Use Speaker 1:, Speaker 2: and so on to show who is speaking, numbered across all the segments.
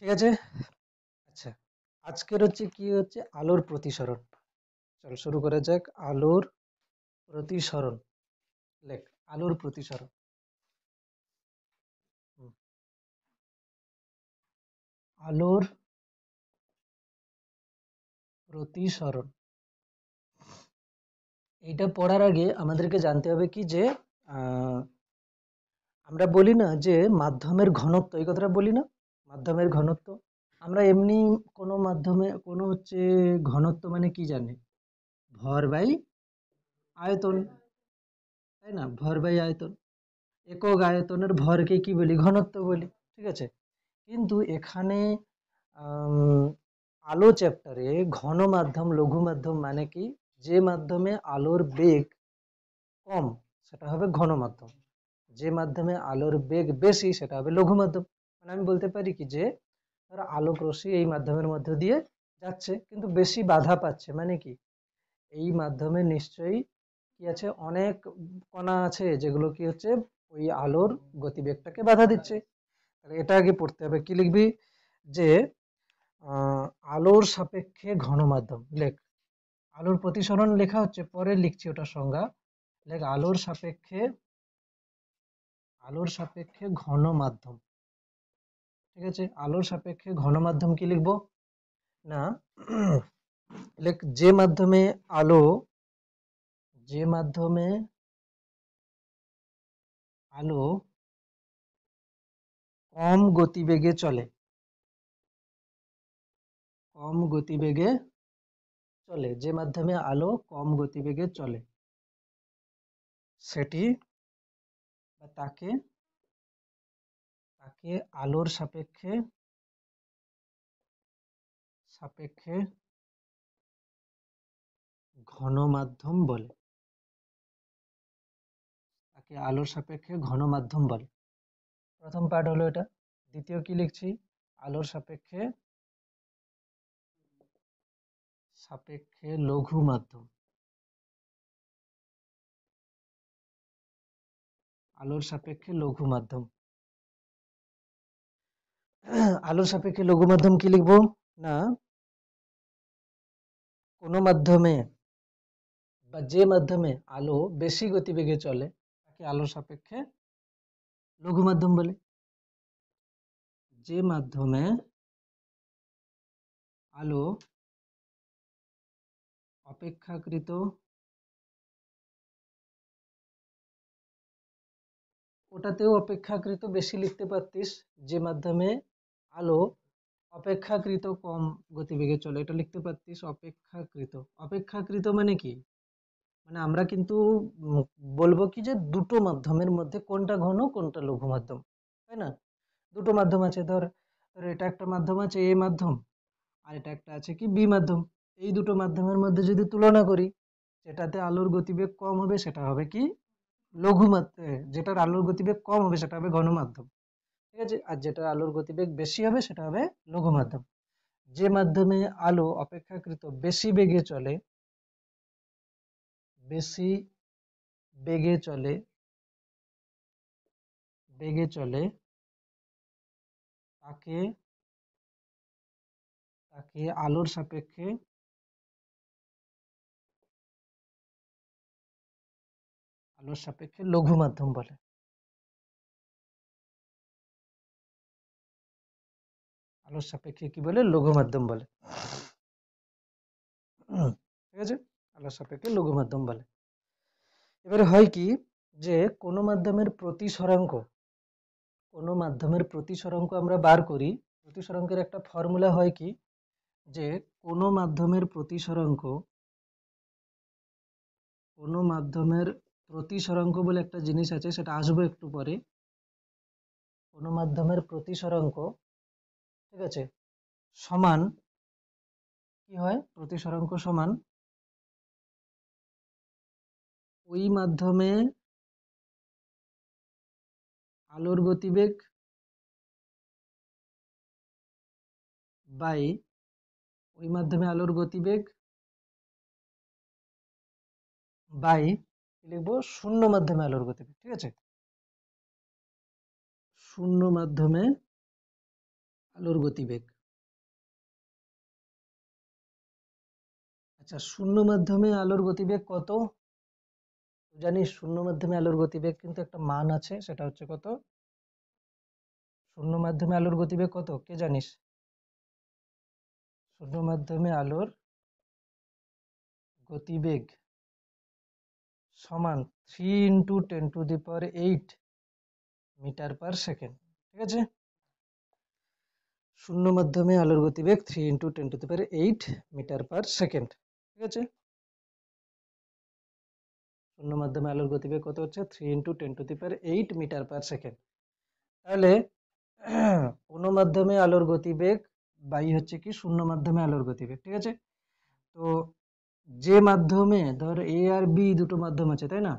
Speaker 1: ঠিক আছে। আচ্ছা, আজকের হচ্ছে আলোর প্রতিসরণ। চল শুরু করা যাক। আলোর প্রতিসরণ। লেখ আলোর প্রতিসরণ। হুম, আলোর প্রতিসরণ। এইটা পড়ার আগে আমাদেরকে জানতে হবে কি যে আহ, আমরা বলি না যে মাধ্যমের ঘনত্ব, এই কথাটা বলি না, মাধ্যমের ঘনত্ব। আমরা এমনি কোনো মাধ্যমে কোনো ঘনত্ব মানে কি জানি? ভর বাই আয়তন, তাই না? ভর বাই আয়তন। একক আয়তনের ভরকে কি বলি? ঘনত্ব বলি। ঠিক আছে। কিন্তু এখানে আম, আলো চ্যাপ্টারে ঘন মাধ্যম লঘু মাধ্যম মানে কি? যে মাধ্যমে আলোর বেগ কম সেটা হবে ঘন মাধ্যম, যে মাধ্যমে আলোর বেগ বেশি সেটা হবে লঘু মাধ্যম। মানে আমি বলতে পারি কি যে ধরো আলোক রশ্মি এই মাধ্যমের মধ্য দিয়ে যাচ্ছে কিন্তু বেশি বাধা পাচ্ছে, মানে কি এই মাধ্যমে নিশ্চয়ই কি আছে, অনেক কণা আছে যেগুলো কি হচ্ছে ওই আলোর গতিবেগটাকে বাধা দিচ্ছে। তাহলে এটা আগে পড়তে হবে। কি লিখবি? যে আহ, আলোর সাপেক্ষে ঘন মাধ্যম। লেখ আলোর প্রতিসরণ লেখা হচ্ছে, পরে লিখছি ওটার সংজ্ঞা। লেখ আলোর সাপেক্ষে ঘন মাধ্যম। ঠিক আছে, আলোর সাপেক্ষে ঘন মাধ্যম কি লিখবো না? লেখ আলো যে মাধ্যমে আলো কম গতিবেগে চলে, কম গতিবেগে চলে, যে মাধ্যমে আলো কম গতিবেগে চলে সেটি বা তাকে তাকে আলোর সাপেক্ষে সাপেক্ষে ঘন মাধ্যম বলে। তাকে আলোর সাপেক্ষে ঘন মাধ্যম বলে। প্রথম পার্ট হলো এটা। দ্বিতীয় কি লিখছি? আলোর সাপেক্ষে সাপেক্ষে লঘু মাধ্যম। আলোর সাপেক্ষে লঘু মাধ্যম। আলোর সাপেক্ষে লঘু মাধ্যম কি লিখবো না? কোনো মাধ্যমে বা যে মাধ্যমে আলো বেশি গতিবেগে চলে তাকে আলোর সাপেক্ষে লঘু মাধ্যম বলে। যে মাধ্যমে আলো অপেক্ষাকৃত, ওটাতেও অপেক্ষাকৃত বেশি লিখতে পারতিস। যে মাধ্যমে আলো অপেক্ষাকৃত কম গতিবেগে চলে, এটা লিখতে পারতিস অপেক্ষাকৃত। অপেক্ষাকৃত মানে কি? মানে আমরা কিন্তু উম, বলবো কি যে দুটো মাধ্যমের মধ্যে কোনটা ঘন কোনটা লঘু মাধ্যম, তাই না? দুটো মাধ্যম আছে, ধর ধর এটা একটা মাধ্যম আছে এ মাধ্যম, আর এটা একটা আছে কি বি মাধ্যম। এই দুটো মাধ্যমের মধ্যে যদি তুলনা করি, যেটাতে আলোর গতিবেগ কম হবে সেটা হবে কি লঘু মাধ্যম, যেটার আলোর গতিবেগ কম হবে সেটা হবে ঘন মাধ্যম। ঠিক আছে, আর যেটার আলোর গতিবেগ বেশি হবে সেটা হবে লঘু মাধ্যম। যে মাধ্যমে আলো অপেক্ষাকৃত বেশি বেগে চলে, বেশি বেগে চলে বেগে চলে তাকে তাকে আলোর সাপেক্ষে লঘু মাধ্যম বলে। আলোর সাপেক্ষে কি বলে? লঘু মাধ্যম বলে। ঠিক আছে, আলোর সাপেক্ষে লঘু মাধ্যম বলে। এবারে হয় কি যে কোনো মাধ্যমের প্রতিসরাঙ্ক আমরা বার করি। প্রতিসরাঙ্কের একটা ফর্মুলা হয় কি যে কোনো মাধ্যমের প্রতিসরাঙ্ক বলে একটা জিনিস আছে, সেটা আসবো একটু পরে। কোনো মাধ্যমের প্রতিসরাঙ্ক, ঠিক আছে, সমান কি হয়? প্রতিসরাঙ্ক সমান ওই মাধ্যমে আলোর গতিবেগ বাই ওই মাধ্যমে আলোর গতিবেগ বাই কি লিখবো? শূন্য মাধ্যমে আলোর গতিবেগ। ঠিক আছে, শূন্য মাধ্যমে আলোর গতিবেগ। আচ্ছা, শূন্য মাধ্যমে আলোর গতিবেগ কত? জানিস শূন্য মাধ্যমে আলোর গতিবেগ কিন্তু একটা মান আছে, সেটা হচ্ছে কত? শূন্য মাধ্যমে আলোর গতিবেগ কত কে জানিস? শূন্য মাধ্যমে আলোর গতিবেগ সমান 3 × 10⁸ মিটার পার সেকেন্ড। ঠিক আছে, শূন্য মাধ্যমে আলোর গতিবেগ 3 × 10⁸ মিটার পার সেকেন্ড। ঠিক আছে, শূন্য মাধ্যমে আলোর গতিবেগ কত হচ্ছে? 3 × 10⁸ মিটার পার সেকেন্ড। তাহলে কোনো মাধ্যমে আলোর গতিবেগ বাই হচ্ছে কি শূন্য মাধ্যমে আলোর গতিবেগ। ঠিক আছে, তো যে মাধ্যমে ধর এ আর বি দুটো মাধ্যম আছে, তাই না?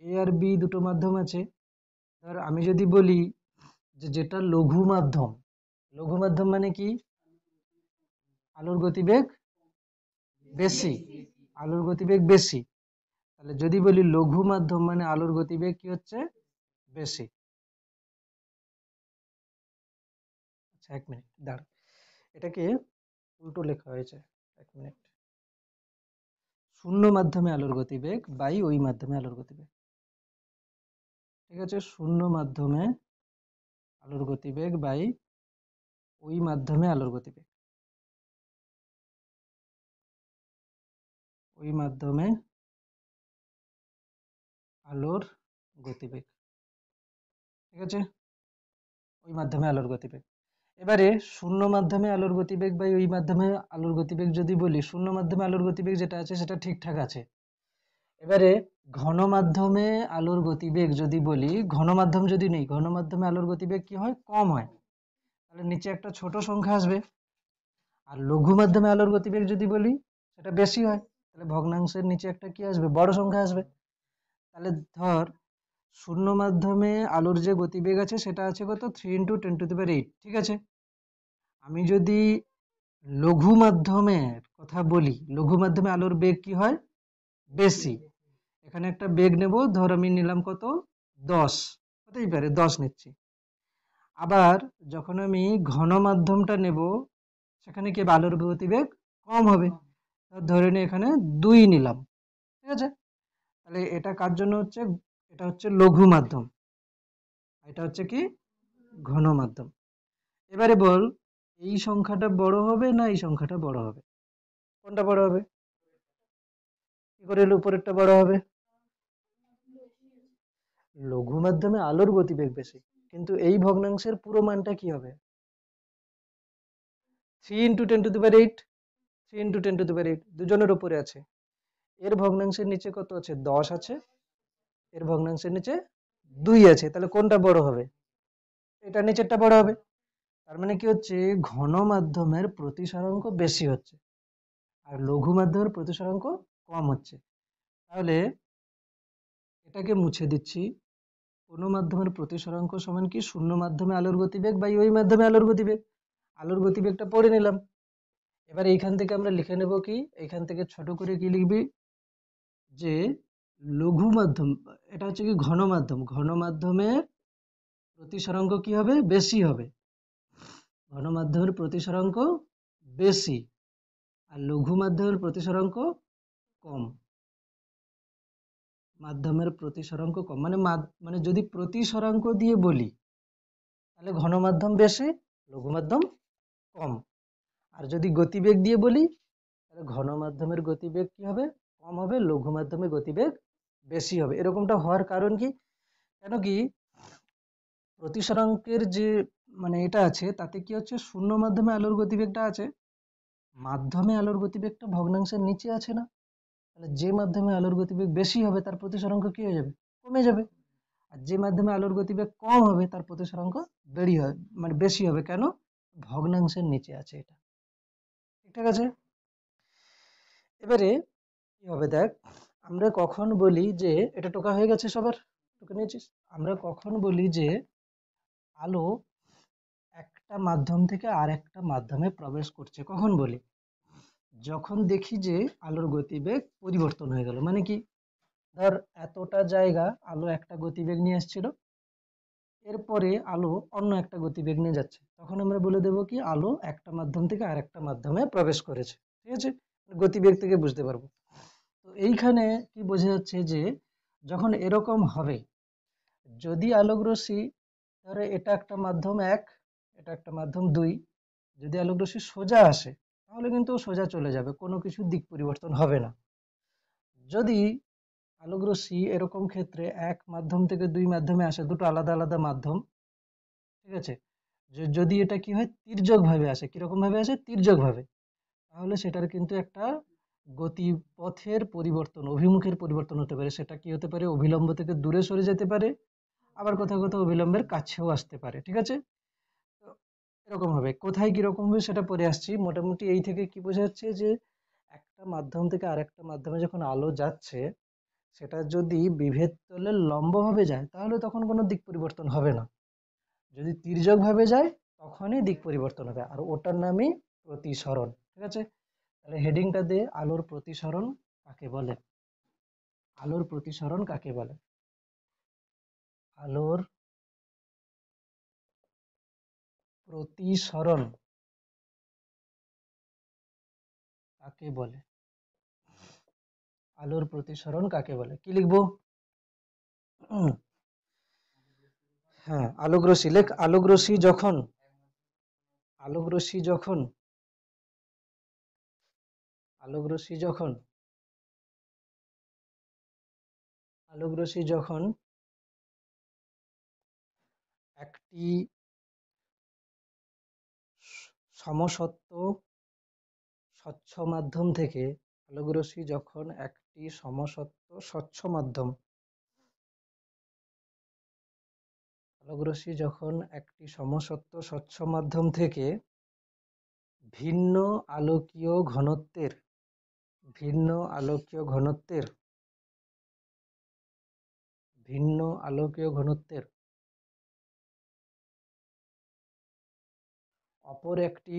Speaker 1: এ আর বি দুটো মাধ্যম আছে। ধর আমি যদি বলি যে যেটা লঘু মাধ্যম, লঘু মাধ্যম মানে কি? আলোর গতিবেগ বেশি, আলোর গতিবেগ বেশি। তাহলে যদি বলি লঘু মাধ্যম মানে আলোর গতিবেগ কি হচ্ছে? বেশি। আচ্ছা, 1 মিনিট দাঁড়, এটাকে উল্টো লেখা হয়েছে। 1 মিনিট। শূন্য মাধ্যমে আলোর গতিবেগ বাই ওই মাধ্যমে আলোর গতিবেগ। ঠিক আছে, শূন্য মাধ্যমে আলোর গতিবেগ বাই ওই মাধ্যমে আলোর গতিবেগ, ওই মাধ্যমে আলোর গতিবেগ। ঠিক আছে, ওই মাধ্যমে আলোর গতিবেগ। এবারে শূন্য মাধ্যমে আলোর গতিবেগ বাই ওই মাধ্যমে আলোর গতিবেগ যদি বলি, শূন্য মাধ্যমে আলোর গতিবেগ যেটা আছে সেটা ঠিকঠাক আছে। এবারে ঘন মাধ্যমে আলোর গতিবেগ যদি বলি, ঘন মাধ্যম যদি নেই, ঘন মাধ্যমে আলোর গতিবেগ কি হয়? কম হয়। তাহলে নিচে একটা ছোট সংখ্যা আসবে। আর লঘু মাধ্যমে আলোর গতিবেগ যদি বলি, সেটা বেশি হয়। তাহলে ভগ্নাংশের নিচে একটা কি আসবে? বড় সংখ্যা আসবে। তাহলে ধর শূন্য মাধ্যমে আলোর যে গতিবেগ আছে সেটা আছে কত? 3 × 10⁸। ঠিক আছে, আমি যদি লঘু মাধ্যমের কথা বলি, লঘু মাধ্যমে আলোর বেগ কি হয়? বেশি। এখানে একটা বেগ নেব, ধর আমি নিলাম কত? 10, হতেই পারে 10 নিচ্ছি। আবার যখন আমি ঘন মাধ্যমটা নেব, সেখানে কি আলোর গতিবেগ কম হবে। ধরে নিই এখানে 2 নিলাম। ঠিক আছে, তাহলে এটা কার জন্য হচ্ছে? এটা হচ্ছে লঘু মাধ্যম, এটা হচ্ছে কি? ঘন মাধ্যম। এবারে বল, এই সংখ্যাটা বড় হবে না এই সংখ্যাটা বড় হবে? কোনটা বড় হবে? কি করে উপরেরটা বড় হবে? লঘু মাধ্যমে আলোর গতিবেগ বেশি, কিন্তু এই ভগ্নাংশের পুরো মানটা কি হবে? 3 × 10⁸, 3 × 10⁸, দুজনের উপরে আছে। এর ভগ্নাংশের নিচে কত আছে? 10 আছে। এর ভগ্নাংশের নিচে 2 আছে। তাহলে কোনটা বড় হবে? এটা নিচেরটা বড় হবে। তার মানে কি হচ্ছে? ঘন মাধ্যমের প্রতিসরাঙ্ক বেশি হচ্ছে আর লঘু মাধ্যমের প্রতিসরাঙ্ক কম হচ্ছে। তাহলে এটাকে মুছে দিচ্ছি। কোনো মাধ্যমের প্রতিসরাঙ্ক সমান কি? শূন্য মাধ্যমে আলোর গতিবেগ বাই ওই মাধ্যমে আলোর গতিবেগ। আলোর গতিবেগটা পড়ে নিলাম। এবার এইখান থেকে আমরা লিখে নেব কি? এইখান থেকে ছোট করে কি লিখবি? যে লঘু মাধ্যম, এটা হচ্ছে কি? ঘন মাধ্যম, ঘন মাধ্যমের প্রতিসরাঙ্ক কি হবে? বেশি হবে। ঘন মাধ্যমের প্রতিসরাঙ্ক বেশি আর লঘু মাধ্যমের প্রতিসরাঙ্ক কম। মাধ্যমের প্রতিসরাঙ্ক কম মানে মানে যদি প্রতিসরাঙ্ক দিয়ে বলি, তাহলে ঘন মাধ্যম বেশি, লঘু মাধ্যম কম। আর যদি গতিবেগ দিয়ে বলি, তাহলে ঘন মাধ্যমের গতিবেগ কি হবে? কম হবে, লঘু মাধ্যমের গতিবেগ বেশি হবে। এরকমটা হওয়ার কারণ কি? কেন কি? প্রতিসরাঙ্কের যে মানে এটা আছে, তাতে কি হচ্ছে? শূন্য মাধ্যমে আলোর গতিবেগটা আছে, মাধ্যমে আলোর গতিবেগটা ভগ্নাংশের নিচে আছে না? তাহলে যে মাধ্যমে আলোর গতিবেগ বেশি হবে তার প্রতিসরাঙ্ক কি হয়ে যাবে? কমে যাবে। আর যে মাধ্যমে আলোর গতিবেগ কম হবে তার প্রতিসরাঙ্ক বেড়ে হবে, মানে বেশি হবে। কেন? ভগ্নাংশের নিচে আছে এটা। ঠিক আছে, এবারে কি হবে দেখ, আমরা কখন বলি যে এটা টোকা হয়ে গেছে সবার? টোকা নিয়েছিস? আমরা কখন বলি যে আলো একটা মাধ্যম থেকে আর একটা মাধ্যমে প্রবেশ করছে? কখন বলি? যখন দেখি যে আলোর গতিবেগ পরিবর্তন হয়ে গেল। মানে কি? ধর এতটা জায়গা আলো একটা গতিবেগ নিয়ে এসেছিল, এরপরে আলো অন্য একটা গতিবেগ নিয়ে যাচ্ছে, তখন আমরা বলে দেবো কি আলো একটা মাধ্যম থেকে আর একটা মাধ্যমে প্রবেশ করেছে। ঠিক আছে, গতিবেগ থেকে বুঝতে পারবো। তো এইখানে কি বোঝা যাচ্ছে যে যখন এরকম হবে, যদি আলোক রশ্মি, ধরো এটা একটা মাধ্যম 1, এটা একটা মাধ্যম 2, যদি আলোক রশ্মি সোজা আসে তাহলে কিন্তু ও সোজা চলে যাবে, কোনো কিছু দিক পরিবর্তন হবে না। যদি আলোক রশ্মি এরকম ক্ষেত্রে এক মাধ্যম থেকে 2 মাধ্যমে আসে, দুটো আলাদা আলাদা মাধ্যম, ঠিক আছে, যদি এটা কি হয় তির্যক ভাবে আসে, কিরকম ভাবে আসে তির্যক ভাবে, তাহলে সেটার কিন্তু একটা গতিপথের পরিবর্তন, অভিমুখের পরিবর্তন হতে পারে। সেটা কি হতে পারে, অভিলম্ব থেকে দূরে সরে যেতে পারে, আবার কোথাও কোথাও অবিলম্বের কাছেও আসতে পারে। ঠিক আছে, তো এরকম হবে, কোথায় কিরকম হবে সেটা পরে আসছি। মোটামুটি এই থেকে কি বোঝা যাচ্ছে যে একটা মাধ্যম থেকে আরেকটা মাধ্যমে যখন আলো যাচ্ছে, সেটা যদি বিভেদ তলে লম্বভাবে যায় তাহলে তখন কোনো দিক পরিবর্তন হবে না, যদি তির্যক ভাবে যায় তখনই দিক পরিবর্তন হবে, আর ওটার নামই প্রতিসরণ। ঠিক আছে, তাহলে হেডিংটা দিয়ে আলোর প্রতিসরণ কাকে বলে, আলোর প্রতিসরণ কাকে বলে, আলোর প্রতিসরণ কাকে বলে, আলোর প্রতিসরণ কাকে বলে, কি লিখবো? হ্যাঁ, আলোক রশ্মি লেখ, আলোক রশ্মি যখন, আলোক রশ্মি যখন, আলোক রশ্মি যখন, আলোক রশ্মি যখন একটি সমসত্ব স্বচ্ছ মাধ্যম থেকে, আলোক রশ্মি যখন একটি সমসত্ব স্বচ্ছ মাধ্যম, আলোক রশ্মি যখন একটি সমসত্ব স্বচ্ছ মাধ্যম থেকে ভিন্ন আলোকীয় ঘনত্বের, ভিন্ন আলোকীয় ঘনত্বের, ভিন্ন আলোকীয় ঘনত্বের অপর একটি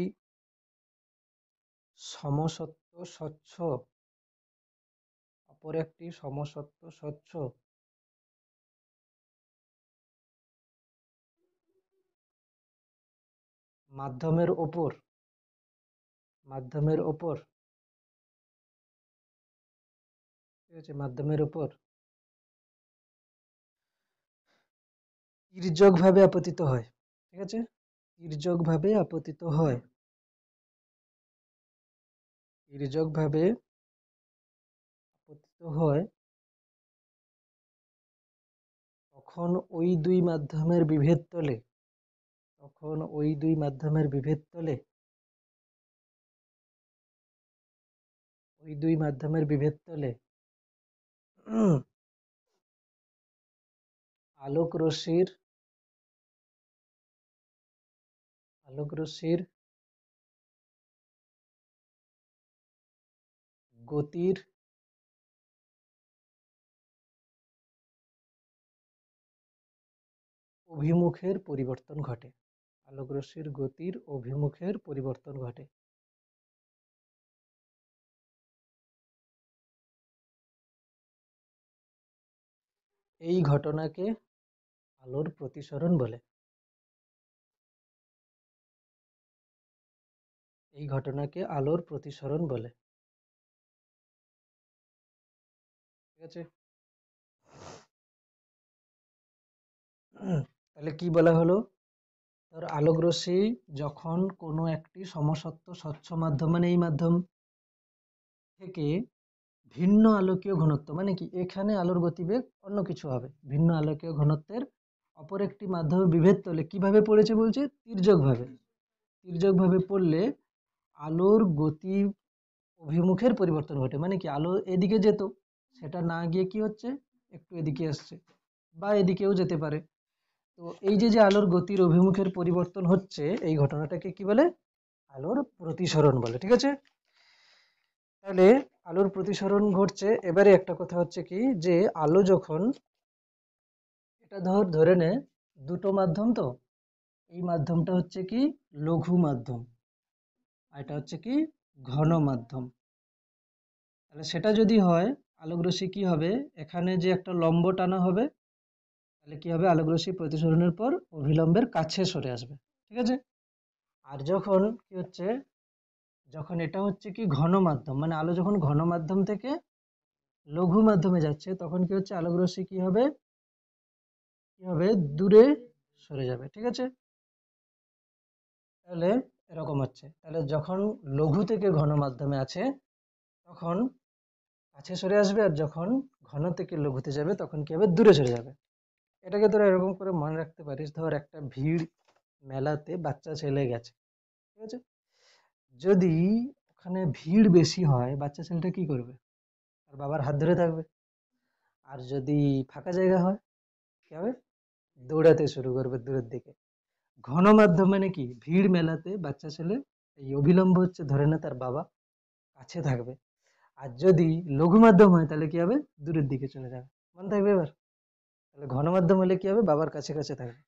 Speaker 1: সমসত্ব স্বচ্ছ, অপর একটি সমসত্ব স্বচ্ছ মাধ্যমের ওপর, মাধ্যমের ওপর, ঠিক আছে, মাধ্যমের ওপর তির্যক ভাবে আপতিত হয়। ঠিক আছে, তির্যক ভাবে আপতিত হয়, তির্যক ভাবে আপতিত হয়, তখন ওই দুই মাধ্যমের বিভেদ তলে, তখন ওই দুই মাধ্যমের বিভেদ তলে, ওই দুই মাধ্যমের বিভেদ তলে আলোক রশ্মির, আলোক রশ্মির গতির অভিমুখের পরিবর্তন ঘটে, আলোক রশ্মির গতির অভিমুখের পরিবর্তন ঘটে। এই ঘটনাকে আলোর প্রতিসরণ বলে, এই ঘটনাকে আলোর প্রতিসরণ বলে। ঠিক আছে, তাহলে কি বলা হলো, ধর আলোক রশ্মি যখন কোনো একটি সমসত্ব স্বচ্ছ মাধ্যম, মানে এই মাধ্যম থেকে ভিন্ন আলোকীয় ঘনত্ব, মানে কি এখানে আলোর গতিবেগ অন্য কিছু হবে, ভিন্ন আলোকীয় ঘনত্বের অপর একটি মাধ্যমে বিভেদ তলে কিভাবে পড়েছে বলছে, তির্যক ভাবে, তির্যক ভাবে পড়লে আলোর গতি অভিমুখের পরিবর্তন ঘটে, মানে কি আলো এদিকে যেত, সেটা না গিয়ে কি হচ্ছে একটু এদিকে আসছে, বা এদিকেও যেতে পারে। তো এই যে যে আলোর গতির অভিমুখের পরিবর্তন হচ্ছে, এই ঘটনাটাকে কি বলে, আলোর প্রতিসরণ বলে। ঠিক আছে, তাহলে আলোর প্রতিসরণ ঘটছে। এবারে একটা কথা হচ্ছে কি, যে আলো যখন, এটা ধরে নে দুটো মাধ্যম, তো এই মাধ্যমটা হচ্ছে কি লঘু মাধ্যম, আর এটা হচ্ছে কি ঘন মাধ্যম। তাহলে সেটা যদি হয়, আলোক রশ্মি কি হবে, এখানে যে একটা লম্ব টানা হবে, তাহলে কি হবে, আলোক রশ্মি প্রতিসরণের পর অভিলম্বের কাছে সরে আসবে, ঠিক আছে। আর যখন কি হচ্ছে, যখন এটা হচ্ছে কি ঘন মাধ্যম, মানে আলো যখন ঘন মাধ্যম থেকে লঘু মাধ্যমে যাচ্ছে, তখন কি হচ্ছে, আলোক রশ্মি কি হবে দূরে সরে যাবে, ঠিক আছে। তাহলে এরকম হচ্ছে, তাহলে যখন লঘু থেকে ঘন মাধ্যমে আছে তখন কাছে সরে আসবে, আর যখন ঘন থেকে লঘুতে যাবে তখন কি হবে, দূরে সরে যাবে। এটাকে তোরা এরকম করে মনে রাখতে পারিস, ধর একটা ভিড় মেলাতে বাচ্চা ছেলে গেছে, ঠিক আছে। যদি ওখানে ভিড় বেশি হয়, বাচ্চা ছেলেটা কি করবে, আর বাবার হাত ধরে থাকবে। আর যদি ফাঁকা জায়গা হয়, কি হবে, দৌড়াতে শুরু করবে দূরের দিকে। ঘন মাধ্যম মানে কি, ভিড় মেলাতে বাচ্চা ছেলে এই অবিলম্ব হচ্ছে ধরে না তার বাবা কাছে থাকবে। আর যদি লঘু মাধ্যম হয় তাহলে কি হবে, দূরের দিকে চলে যাবে। মনে থাকবে এবার? তাহলে ঘন মাধ্যম হলে কি হবে, বাবার কাছে কাছে থাকবে,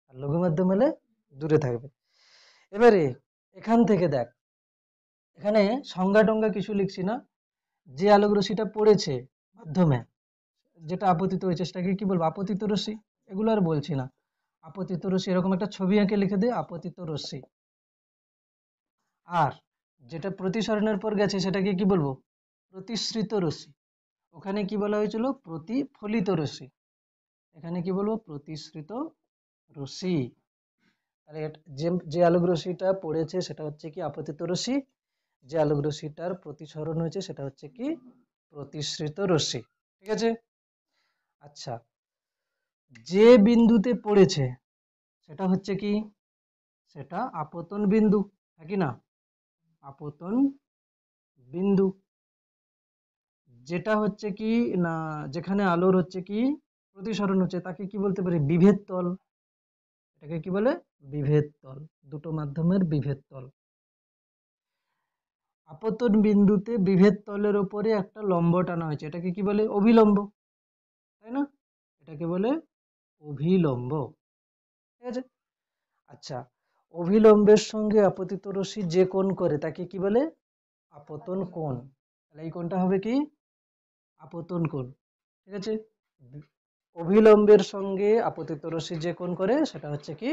Speaker 1: আর লঘু মাধ্যম হলে দূরে থাকবে। এবারে এখান থেকে দেখ, এখানে সংজ্ঞা টঙ্গা কিছু লিখছি না, যে আলোক রশ্মিটা পড়েছে মাধ্যমে, যেটা আপতিত হয়েছে সেটাকে কি বলবো, আপতিত রশ্মি। এগুলো আর বলছি না, আপতিত রশ্মি এরকম একটা ছবি এঁকে লিখে দে, আপতিত রশ্মি। আর যেটা প্রতিসরণের পর গেছে সেটাকে কি বলবো, প্রতিসৃত রশ্মি। ওখানে কি বলা হয়েছিল, প্রতিফলিত রশ্মি, এখানে কি বলবো, প্রতিসৃত রশ্মি। তাহলে যে যে আলোক রশ্মিটা পড়েছে সেটা হচ্ছে কি আপতিত রশ্মি, যে আলোক রশ্মিটার প্রতিসরণ হয়েছে সেটা হচ্ছে কি প্রতিসৃত রশ্মি, ঠিক আছে। আচ্ছা, যে বিন্দুতে পড়েছে সেটা হচ্ছে কি, সেটা আপতন বিন্দু, নাকি না, আপতন বিন্দু। যেটা হচ্ছে কি না, যেখানে আলোর হচ্ছে কি প্রতিসরণ হচ্ছে তাকে কি বলতে পারি, বিভেদ তল। এটাকে কি বলে, বিভেদ তল, দুটো মাধ্যমের বিভেদ তল। আপতন বিন্দুতে বিভেদ তলের উপরে একটা লম্ব টানা হয়েছে, এটাকে কি বলে, অভিলম্ব, তাই না, এটাকে বলে অভিলম্ব, ঠিক আছে। আচ্ছা, অভিলম্বের সঙ্গে আপতিত রশ্মি যে কোণ করে তাকে কি বলে, আপতন কোণ। তাহলে এই কোণটা হবে কি, আপতন কোণ, ঠিক আছে। অভিলম্বের সঙ্গে আপতিত রশ্মি যে কোণ করে সেটা হচ্ছে কি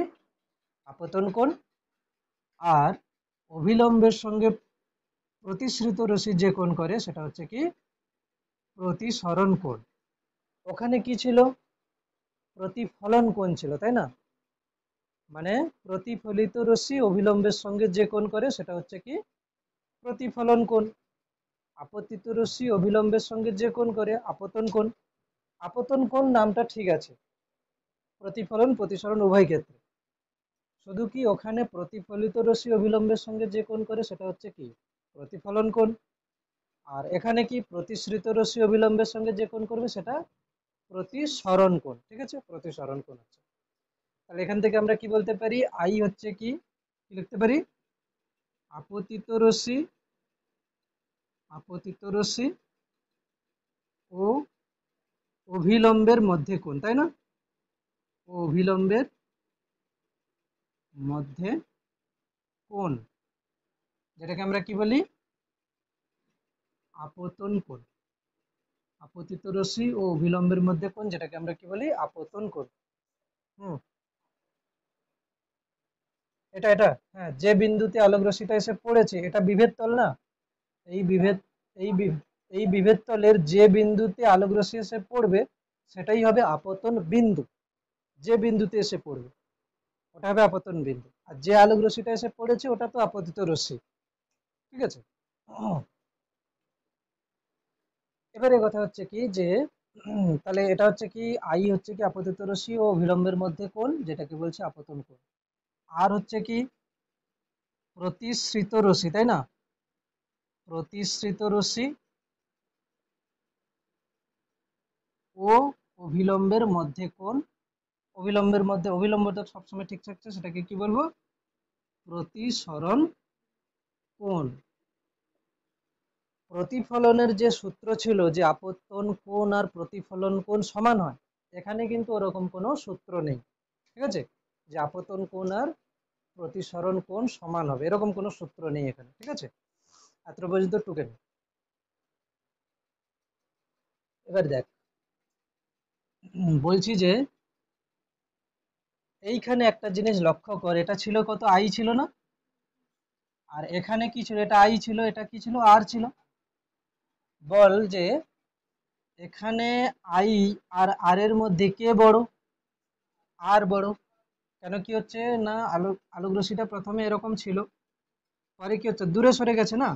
Speaker 1: আপতন কোণ। আর অভিলম্বের সঙ্গে প্রতিসৃত রশ্মি যে কোণ করে সেটা হচ্ছে কি প্রতিসরণ কোণ। ওখানে কি ছিল, প্রতিফলন কোণ ছিল, তাই না। মানে প্রতিফলিত রশ্মি অভিলম্বের সঙ্গে যে কোণ করে সেটা হচ্ছে কি প্রতিফলন কোণ। আপতিত রশ্মি অভিলম্বের সঙ্গে যে কোণ করে আপতন কোণ। আপতন কোণ নামটা ঠিক আছে প্রতিফলন প্রতিসরণ উভয় ক্ষেত্রে, শুধু কি ওখানে প্রতিফলিত রশ্মি অভিলম্বের সঙ্গে যে কোণ করে সেটা হচ্ছে কি প্রতিফলন কোণ, আর এখানে কি প্রতিসৃত রশ্মি অবিলম্বের সঙ্গে যে কোণ করবে সেটা প্রতিসরণ কোণ, ঠিক আছে, প্রতিসরণ কোণ হচ্ছে। তাহলে এখান থেকে আমরা কি বলতে পারি, আই হচ্ছে কি, কি লিখতে পারি, আপতিত রশ্মি, আপতিত রশ্মি ও অভিলম্বের মধ্যে কোণ, তাই না, ও অভিলম্বের মধ্যে কোণ, যেটাকে আমরা কি বলি, আপতন কোণ। আপতিত রশ্মি ও অভিলম্বের মধ্যে কোণ, যেটাকে আমরা কি বলি, আপতন কোণ। হুম, এটা হ্যাঁ, যে বিন্দুতে আলোক রশ্মিটা এসে পড়েছে এটা বিভেদ তল না, এই বিভেদ এই এই বিভেদ তলের যে বিন্দুতে আলোক রশ্মি এসে পড়বে সেটাই হবে আপতন বিন্দু। যে বিন্দুতে এসে পড়বে ওটা হবে আপতন বিন্দু, আর যে আলোক রশ্মিটা এসে পড়েছে ওটা তো আপতিত রশ্মি, ঠিক আছে। এবারে কথা হচ্ছে কি যে তাহলে এটা হচ্ছে কি, আই হচ্ছে কি আপতিত রশ্মি ও বিলম্বের মধ্যে কোণ, যেটাকে বলছে আপতন কোণ। আর হচ্ছে কি প্রতিসৃত রশ্মি, তাই না, প্রতিসৃত রশ্মি ও অভিলম্বের মধ্যে কোণ। অবিলম্বের মধ্যে, অবিলম্ব তো সবসময় ঠিক থাকছে, সেটাকে কি বলবো, প্রতিসরণ কোণ। প্রতিফলনের যে সূত্র ছিল যে আপতন কোণ আর প্রতিফলন কোণ সমান হয়, এখানে কিন্তু ওরকম কোনো সূত্র নেই, ঠিক আছে, যে আপতন কোণ আর প্রতিসরণ কোণ সমান হবে এরকম কোনো সূত্র নেই এখানে, ঠিক আছে। এত পর্যন্ত টুকে নে। এবার দেখ, বলছি যে এইখানে একটা জিনিস লক্ষ্য কর, এটা ছিল কত, আই ছিল না? আর এখানে কি ছিল, এটা আই ছিল, এটা কি ছিল, আর ছিল। বল যে এখানে আই আর আর এর মধ্যে কে বড়? আর বড়। কেন কি হচ্ছে না, আলোক রশ্মিটা প্রথমে এরকম ছিল, পরে কি হচ্ছে দূরে সরে গেছে না।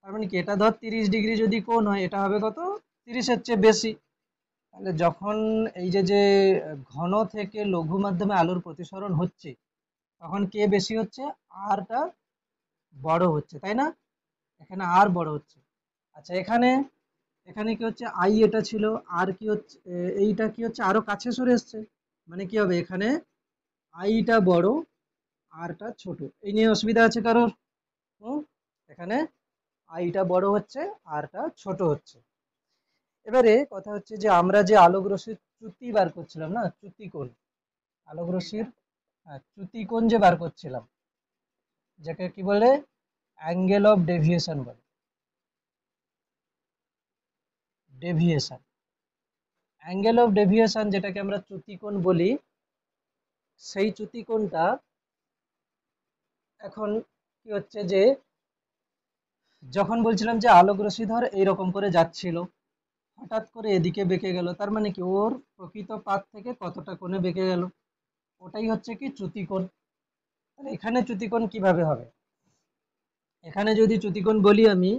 Speaker 1: তার মানে কি, এটা ধর 30 ডিগ্রি যদি কোণ হয়, এটা হবে কত, 30-এর চেয়ে বেশি। তাহলে যখন এই যে যে ঘন থেকে লঘু মাধ্যমে আলোর প্রতিসরণ হচ্ছে, তখন কে বেশি হচ্ছে, আরটা বড় হচ্ছে, তাই না? এখানে আর বড় হচ্ছে। আচ্ছা, এখানে এখানে কি হচ্ছে, আই এটা ছিল, আর কি হচ্ছে, এইটা কি হচ্ছে, আরো কাছে সরে এসছে। মানে কি হবে, এখানে আইটা বড়, আরটা ছোট। এই নিয়ে অসুবিধা আছে কারোর? হুম? এখানে আইটা বড় হচ্ছে, আরটা ছোট হচ্ছে। এবারে কথা হচ্ছে যে আমরা যে আলোক রশ্মির চ্যুতি বার করছিলাম না, চ্যুতি কোণ, আলোক রশ্মির, হ্যাঁ, চ্যুতি কোণ যে বার করছিলাম, যাকে কি বলে, অ্যাঙ্গেল অফ ডেভিয়েশন বলে, ডেভিয়েশন। অ্যাঙ্গেল অফ ডেভিয়েশন যেটাকে আমরা চ্যুতি কোণ বলি, সেই চ্যুতি কোণটা এখন কি হচ্ছে যে, যখন বলছিলাম যে আলোক রশ্মি ধর এইরকম করে যাচ্ছিল, হঠাৎ করে এদিকে বেঁকে গেল, তার মানে কি ওর প্রকৃত পাত থেকে কতটা কোণে বেঁকে গেল, ওটাই হচ্ছে কি চ্যুতিকোণ। তাহলে এখানে চ্যুতিকোণ কিভাবে হবে? এখানে যদি চ্যুতিকোণ বলি আমি,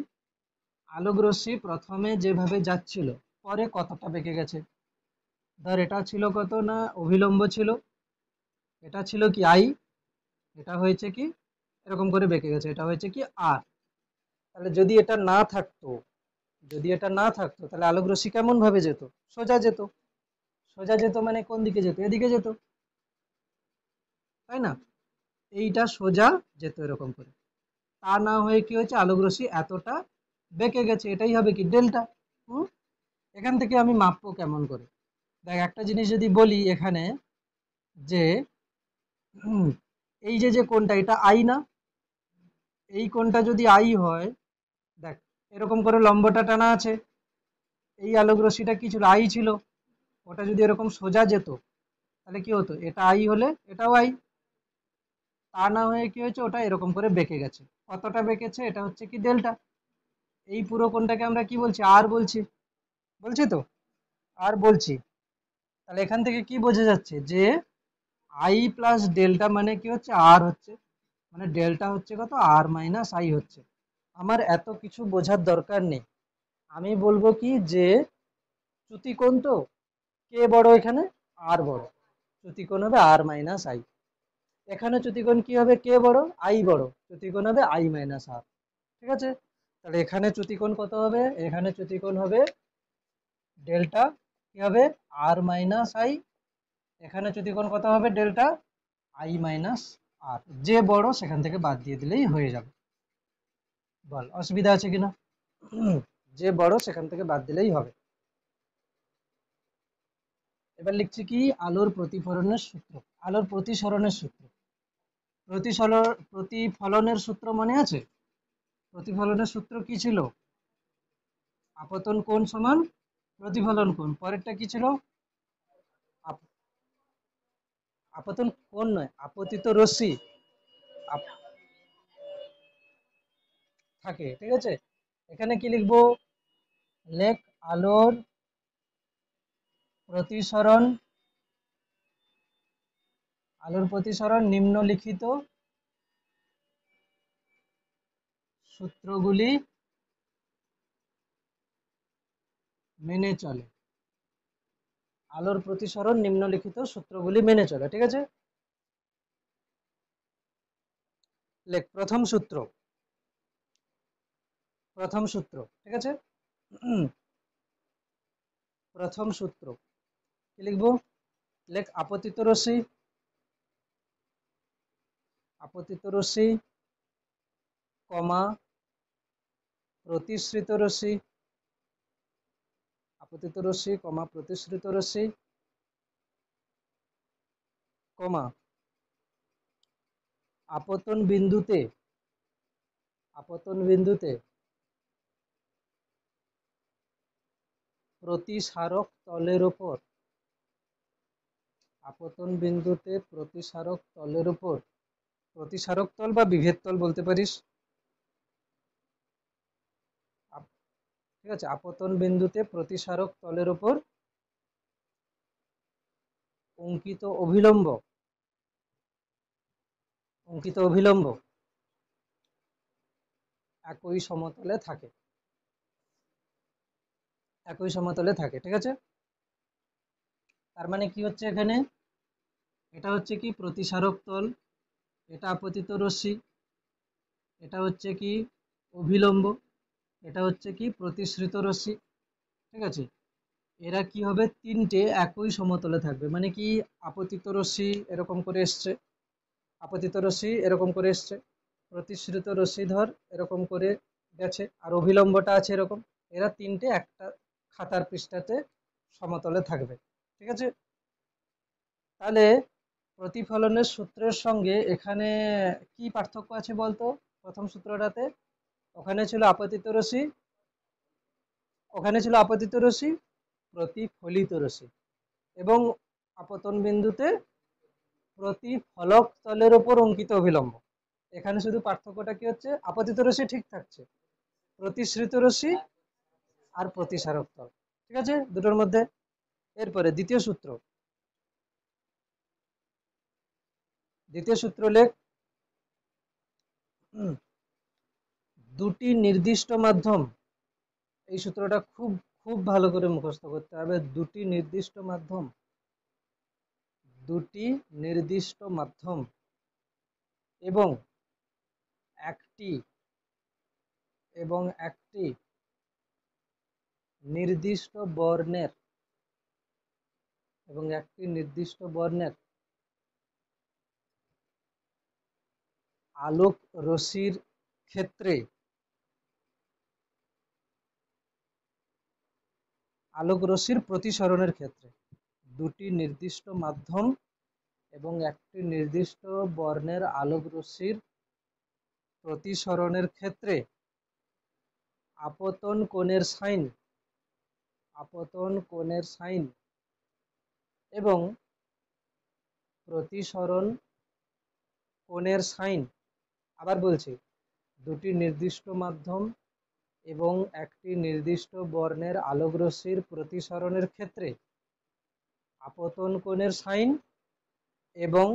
Speaker 1: আলোক রশ্মি প্রথমে যেভাবে যাচ্ছিল, পরে কতটা বেঁকে গেছে। ধর এটা ছিল কত না, অভিলম্ব ছিল, এটা ছিল কি আই, এটা হয়েছে কি এরকম করে বেঁকে গেছে, এটা হয়েছে কি আর। তাহলে যদি এটা না থাকতো, যদি এটা না থাকতো, তাহলে আলোক রশ্মি কেমন ভাবে যেত, সোজা যেত। সোজা যেত মানে কোন দিকে যেত, এদিকে যেত, তাই না? এইটা সোজা যেত এরকম করে। তা না হয়ে কি হয়েছে, আলোক রশ্মি এতটা বেঁকে গেছে, এটাই হবে কি ডেল্টা। হুম? এখান থেকে আমি মাপবো কেমন করে? দেখ, একটা জিনিস যদি বলি এখানে, যে এই যে যে কোণটা, এটা আই না? এই কোণটা যদি আই হয়, দেখ এরকম করে লম্বটা টানা আছে, এই আলোক রশ্মিটা কি ছিল, আই ছিল। ওটা যদি এরকম সোজা যেত, তাহলে কি হতো, এটা আই হলে এটাও আই। তা না হয়ে কি হয়েছে, ওটা এরকম করে বেঁকে গেছে। কতটা বেঁকেছে, এটা হচ্ছে কি ডেল্টা। এই পুরো কোণটাকে আমরা কি বলছি, আর বলছি, বলছি তো, আর বলছি। তাহলে এখান থেকে কি বোঝা যাচ্ছে যে আই প্লাস ডেল্টা মানে কি হচ্ছে, আর হচ্ছে, মানে ডেল্টা হচ্ছে কত, আর মাইনাস আই হচ্ছে। আমার এত কিছু বোঝার দরকার নেই, আমি বলবো কি যে চ্যুতিকোণ তো, কে বড় এখানে, আর বড়, চ্যুতিকোণ হবে আর মাইনাস আই। এখানে চ্যুতিকোণ কি হবে, কে বড়, আই বড়, চ্যুতিকোণ হবে আই মাইনাস আর। ঠিক আছে? তাহলে এখানে চ্যুতিকোণ কত হবে, এখানে চ্যুতিকোণ হবে ডেল্টা, কি হবে, আর মাইনাস আই। এখানে চ্যুতিকোণ কত হবে, ডেল্টা আই মাইনাস আর। যে বড় সেখান থেকে বাদ দিয়ে দিলেই হয়ে যাবে। বল অসুবিধা আছে কিনা? যে বড় সেখান থেকে বাদ দিলেই হবে। এবার লিখছি কি, আলোর প্রতিফলনের সূত্র, আলোর প্রতিসরণের সূত্র। প্রতিফলনের সূত্র মনে আছে? প্রতিফলনের সূত্র কি ছিল, আপতন কোণ সমান প্রতিফলন কোণ। পরেরটা কি ছিল, আপ- আপতন কোণ নয়, আপতিত রশ্মি থাকে। ঠিক আছে? এখানে কি লিখবো, লেখ আলোর প্রতিসরণ, আলোর প্রতিসরণ নিম্নলিখিত সূত্রগুলি মেনে চলে। আলোর প্রতিসরণ নিম্নলিখিত সূত্রগুলি মেনে চলে। ঠিক আছে? লেখ প্রথম সূত্র, প্রথম সূত্র। ঠিক আছে? প্রথম সূত্র কি লিখবো, লেখ আপতিত রশ্মি, আপতিত রশ্মি কমা প্রতিসৃত রশ্মি, আপতিত রশ্মি কমা প্রতিসৃত রশ্মি কমা আপতন বিন্দুতে, আপতন বিন্দুতে প্রতিসারক তলের উপর আপতন বিন্দুতে প্রতিসারক তলের উপর, প্রতিসারক তল বা বিভেদ তল বলতে পারিস। ঠিক আছে, আপতন বিন্দুতে প্রতিসারক তলের উপর অঙ্কিত অভিলম্ব, অঙ্কিত অভিলম্ব একই সমতলে থাকে, একই সমতলে থাকে। ঠিক আছে, তার মানে কি হচ্ছে এখানে, এটা হচ্ছে কি প্রতিসারক তল, এটা আপতিত রশ্মি, এটা হচ্ছে কি অভিলম্ব, এটা হচ্ছে কি প্রতিসৃত রশ্মি। ঠিক আছে, এরা কি হবে, তিনটে একই সমতলে থাকবে। মানে কি, আপতিত রশ্মি এরকম করে এসছে, আপতিত রশ্মি এরকম করে এসছে, প্রতিসৃত রশ্মি ধর এরকম করে গেছে, আর অভিলম্বটা আছে এরকম। এরা তিনটে একটা খাতার পৃষ্ঠাতে সমতলে থাকবে। ঠিক আছে, তাহলে প্রতিফলনের সূত্রের সঙ্গে এখানে কি পার্থক্য আছে বলতো? প্রথম সূত্রটাতে ওখানে ছিল আপতিত রশ্মি, ওখানে ছিল আপতিত রশ্মি, প্রতিফলিত রশ্মি, এবং আপতন বিন্দুতে প্রতিফলক তলের উপর অঙ্কিত অভিলম্ব। এখানে শুধু পার্থক্যটা কি হচ্ছে, আপতিত রশ্মি ঠিক থাকছে, প্রতিসৃত রশ্মি আর প্রতিসারক তল। ঠিক আছে, দুটোর মধ্যে। এরপরে দ্বিতীয় সূত্র, দ্বিতীয় সূত্র লেখ, দুটি নির্দিষ্ট মাধ্যম, এই সূত্রটা খুব খুব ভালো করে মুখস্থ করতে হবে। দুটি নির্দিষ্ট মাধ্যম, দুটি নির্দিষ্ট মাধ্যম এবং একটি, এবং একটি নির্দিষ্ট বর্ণের, এবং একটি নির্দিষ্ট বর্ণের আলোক রশ্মির ক্ষেত্রে, আলোক রশ্মির প্রতিসরণের ক্ষেত্রে, দুটি নির্দিষ্ট মাধ্যম এবং একটি নির্দিষ্ট বর্ণের আলোক রশ্মির প্রতিসরণের ক্ষেত্রে আপতন কোণের সাইন, আপতন কোণের সাইন এবং প্রতিসরণ কোণের সাইন, আবার বলছি, দুটি নির্দিষ্ট মাধ্যম এবং একটি নির্দিষ্ট বর্ণের আলোক রশ্মির প্রতিসরণের ক্ষেত্রে আপতন কোণের সাইন এবং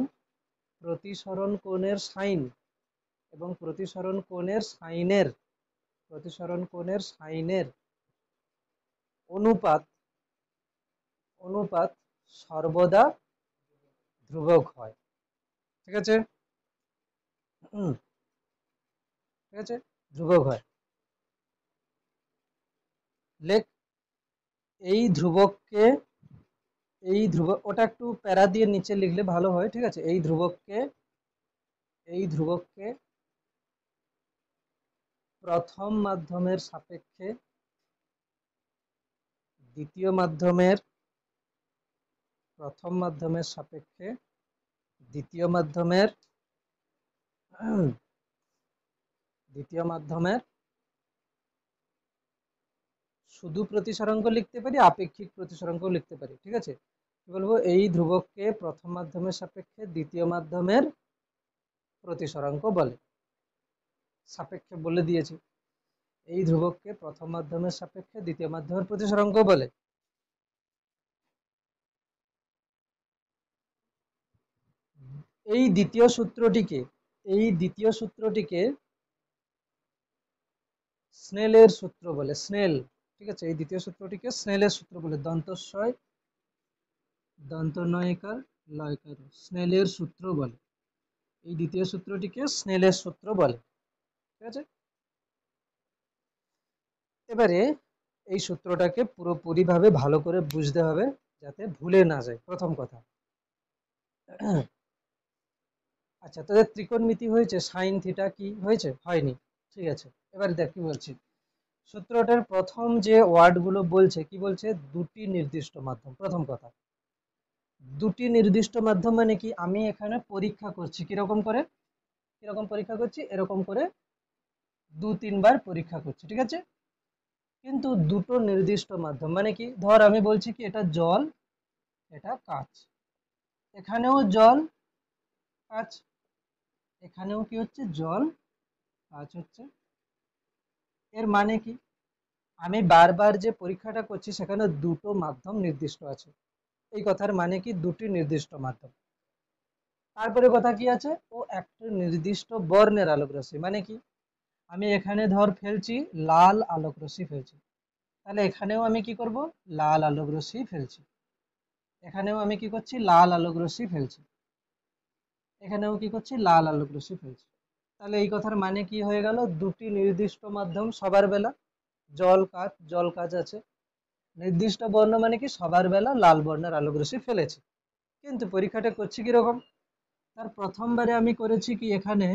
Speaker 1: প্রতিসরণ কোণের সাইন, এবং প্রতিসরণ কোণের সাইনের, প্রতিসরণ কোণের সাইনের অনুপাত, অনুপাত সর্বদা ধ্রুবক হয়। ঠিক আছে, ঠিক আছে, ধ্রুবক হয়। লেখ, এই ধ্রুবককে, এই ধ্রুবক, ওটা একটু প্যারা দিয়ে নিচে লিখলে ভালো হয়। ঠিক আছে, এই ধ্রুবককে, এই ধ্রুবককে প্রথম মাধ্যমের সাপেক্ষে দ্বিতীয় মাধ্যমের, প্রথম মাধ্যমের সাপেক্ষে দ্বিতীয় মাধ্যমের, দ্বিতীয় মাধ্যমের শুধু প্রতিসরাঙ্ক লিখতে পারি, আপেক্ষিক প্রতিসরাঙ্ক লিখতে পারি। ঠিক আছে, কি বলবো, এই ধ্রুবককে প্রথম মাধ্যমের সাপেক্ষে দ্বিতীয় মাধ্যমের প্রতিসরাঙ্ক বলে। সাপেক্ষে বলে দিয়েছি, এই ধ্রুবককে প্রথম মাধ্যমের সাপেক্ষে দ্বিতীয় মাধ্যমের প্রতিসরাঙ্ক বলে। এই দ্বিতীয় সূত্রটিকে, এই দ্বিতীয় সূত্রটিকে স্নেলের সূত্র বলে, স্নেল। ঠিক আছে, এই দ্বিতীয় সূত্রটিকে স্নেলের সূত্র বলে, দন্তস্বয় দন্তনয়কার লয়কার, স্নেলের সূত্র বলে। এই দ্বিতীয় সূত্রটিকে স্নেলের সূত্র বলে। ঠিক আছে, এবারে এই সূত্রটাকে পুরোপুরি ভাবে ভালো করে বুঝতে হবে যাতে ভুলে না যায়, প্রথম কথা। আচ্ছা, তোদের ত্রিকোণমিতি হয়েছে, সাইন থিটা কি হয়েছে? হয়নি। ঠিক আছে, এবার দেখ কি বলছি। সূত্রটার প্রথম যে ওয়ার্ড গুলো বলছে, কি বলছে, দুটি নির্দিষ্ট মাধ্যম। প্রথম কথা, দুটি নির্দিষ্ট মাধ্যম মানে কি, আমি এখানে পরীক্ষা করছি, কিরকম করে, কিরকম পরীক্ষা করছি, এরকম করে দু তিনবার পরীক্ষা করছি। ঠিক আছে, কিন্তু দুটো নির্দিষ্ট মাধ্যম মানে কি, ধর আমি বলছি কি এটা জল, এটা কাঁচ। এখানেও জল কাচ, এখানেও কি হচ্ছে জল কাচ হচ্ছে। এর মানে কি, আমি বারবার যে পরীক্ষাটা করছি সেখানে দুটো মাধ্যম নির্দিষ্ট আছে, এই কথার মানে কি দুটি নির্দিষ্ট মাধ্যম। তারপরে কথা কি আছে, ও একটা নির্দিষ্ট বর্ণের আলোক রশ্মি, মানে কি আমি এখানে ধর ফেলছি লাল আলোক রশ্মি ফেলছি, তাহলে এখানেও আমি কি করব, লাল আলোক রশ্মি ফেলছি, এখানেও আমি কি করছি লাল আলোক রশ্মি ফেলছি, এখানেও কি করছি লাল আলোক রশ্মি ফেলছি। তাহলে এই কথার মানে কি হয়ে গেল, দুটি নির্দিষ্ট মাধ্যম সবার বেলা, জল কাচ, জল কাচ আছে, নির্দিষ্ট বর্ণ মানে কি সবার বেলা লাল বর্ণের আলোক রশ্মি ফেলেছি। কিন্তু পরীক্ষাটা করছি কিরকম, তার প্রথমবারে আমি করেছি কি এখানে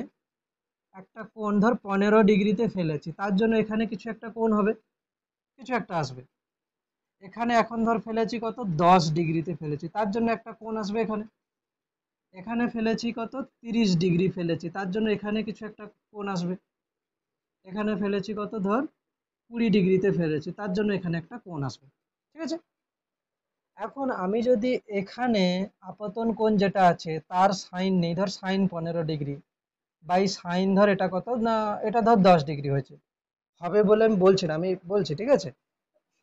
Speaker 1: একটা কোণ ধর 15 ডিগ্রিতে ফেলেছি, তার জন্য এখানে কিছু একটা কোণ হবে, কিছু একটা আসবে। এখানে এখন ধর ফেলেছি কত 10 ডিগ্রিতে ফেলেছি, তার জন্য একটা কোণ আসবে এখানে। এখানে ফেলেছি কত 30 ডিগ্রি ফেলেছি, তার জন্য এখানে কিছু একটা কোণ আসবে। এখানে ফেলেছি কত ধর 20 ডিগ্রিতে ফেলেছি, তার জন্য এখানে একটা কোণ আসবে, ঠিক আছে। এখন আমি যদি এখানে আপতন কোণ যেটা আছে তার সাইন নেই, ধর সাইন 15 ডিগ্রি, বাই সাইন ধর এটা কত না, এটা ধর 10 ডিগ্রি হয়েছে, হবে বলে আমি বলছি না, আমি বলছি ঠিক আছে,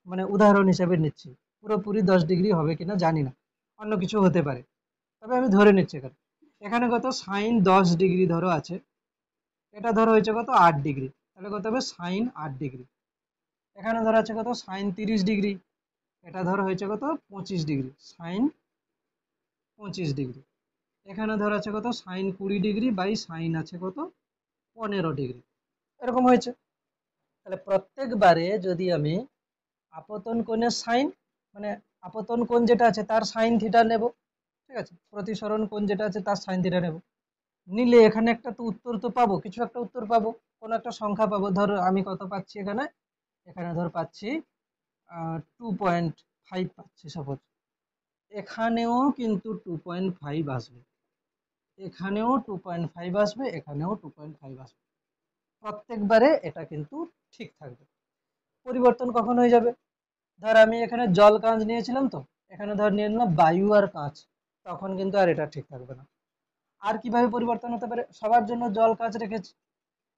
Speaker 1: মানে উদাহরণ হিসেবে নিচ্ছি, পুরোপুরি 10 ডিগ্রি হবে কিনা জানি না, অন্য কিছু হতে পারে, তবে আমি ধরে নিচ্ছি এখানে। এখানে কত সাইন 10 ডিগ্রি ধরো আছে, এটা ধরো হয়েছে কত 8 ডিগ্রি, তাহলে কত হবে সাইন 8 ডিগ্রি। এখানে ধরো আছে কত সাইন 30 ডিগ্রি, এটা ধরো হয়েছে কত 25 ডিগ্রি, সাইন 25 ডিগ্রি। এখানে ধরো আছে কত সাইন 20 ডিগ্রি বাই সাইন আছে কত 15 ডিগ্রি, এরকম হয়েছে। তাহলে প্রত্যেকবারে যদি আমি আপতন কোণের সাইন, মানে আপতন কোণ যেটা আছে তার সাইন থিটা নেব, ঠিক আছে, প্রতিসরণ কোণ যেটা আছে তার সাইন থিটা নেব, নিলে এখানে একটা তো উত্তর তো পাবো, কিছু একটা উত্তর পাবো, কোনো একটা সংখ্যা পাবো। ধর আমি কত পাচ্ছি এখানে, এখানে ধর পাচ্ছি 2.5 পাচ্ছি সাপোজ, এখানেও কিন্তু 2.5 আসবে, এখানেও 2.5 আসবে, এখানেও 2.5 আসবে, প্রত্যেকবারে এটা কিন্তু ঠিক থাকবে। পরিবর্তন কখন হয়ে যাবে, ধর আমি এখানে জল কাঁচ নিয়েছিলাম, তো এখানে ধর নিয়ে নিলাম বায়ু আর কাঁচ, তখন কিন্তু আর এটা ঠিক থাকবে না। আর কিভাবে পরিবর্তন হতে পারে, সবার জন্য জল কাঁচ রেখেছি,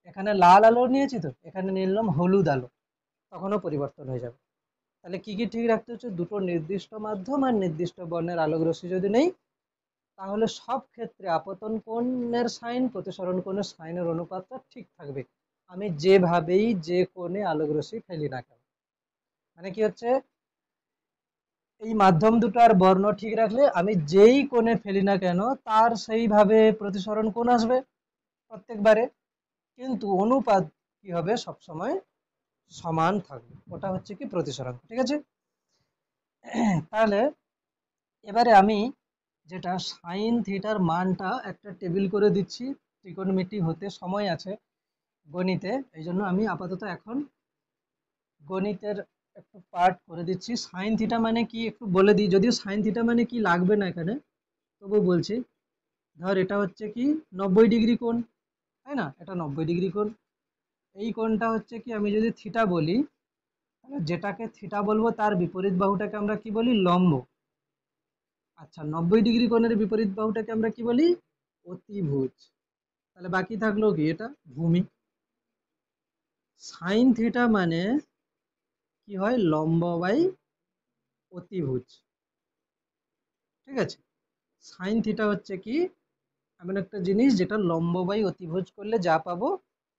Speaker 1: এখানে লাল আলো নিয়েছি, তো এখানে নিয়ে নিলাম হলুদ আলো, তখনও পরিবর্তন হয়ে যাবে। তাহলে কি কি ঠিক রাখতে হচ্ছে, দুটো নির্দিষ্ট মাধ্যম আর নির্দিষ্ট বর্ণের আলোক রশ্মি যদি নেই, তাহলে সব ক্ষেত্রে আপতন কোণের সাইন প্রতিসরণ কোণের সাইনের অনুপাতটা ঠিক থাকবে, আমি যেভাবেই যে কোণে আলোক রশ্মি ফেলি না কেন। মানে কি হচ্ছে, এই মাধ্যম দুটো আর বর্ণ ঠিক রাখলে আমি যেই কোণে ফেলি না কেন তার সেইভাবে প্রতিসরণ কোণ আসবে প্রত্যেকবারে, কিন্তু অনুপাত কি হবে সবসময় সমান থাকবে, ওটা হচ্ছে কি প্রতিসরণ, ঠিক আছে। তাহলে এবারে আমি যেটা সাইন থিটার মানটা একটা টেবিল করে দিচ্ছি, ত্রিকোণমিতি হতে সময় আছে গণিতে, এই জন্য আমি আপাতত এখন গণিতের একটু পার্ট করে দিচ্ছি। সাইন থিটা মানে কি একটু বলে দিই, যদিও সাইন থিটা মানে কি লাগবে না এখানে, তবু বলছি। ধর এটা হচ্ছে কি 90 ডিগ্রি কোণ, তাই না, এটা 90 ডিগ্রি কোণ, এই কোণটা হচ্ছে কি আমি যদি থিটা বলি, তাহলে যেটাকে থিটা বলবো তার বিপরীত বাহুটাকে আমরা কি বলি, লম্ব। আচ্ছা 90 ডিগ্রি কোণের বিপরীত বাহুটাকে আমরা কি বলি, অতিভুজ। তাহলে বাকি থাকলো কি এটা ভূমি। সাইন থিটা মানে কি হয়, লম্ব বাই অতিভুজ, ঠিক আছে। সাইন থিটা হচ্ছে কি এমন একটা জিনিস যেটা লম্ব বাই অতিভুজ করলে যা পাবো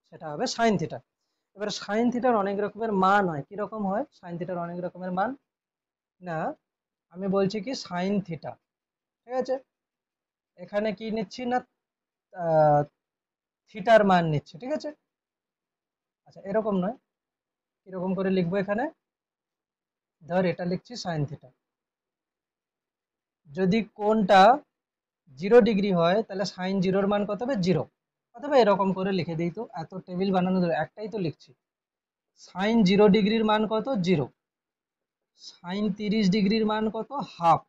Speaker 1: সেটা হবে সাইন থিটা। এবার সাইন থিটার অনেক রকমের মান হয়, কিরকম হয় সাইন থিটার অনেক রকমের মান, না আমি বলছি কি সাইন থিটা, ঠিক আছে, এখানে কি নিচ্ছি না থিটার মান নিচ্ছি, ঠিক আছে। আচ্ছা এরকম নয়, কিরকম করে লিখবো, এখানে ধর এটা লিখছি সাইন থিটা, যদি কোণটা 0 ডিগ্রি হয় তাহলে সাইন জিরোর মান কত হবে 0, অথবা এরকম করে লিখে দিই, তো এত টেবিল বানানো একটাই তো লিখছি। সাইন 0 ডিগ্রির মান কত 0, সাইন 30 ডিগ্রির মান কত হাফ,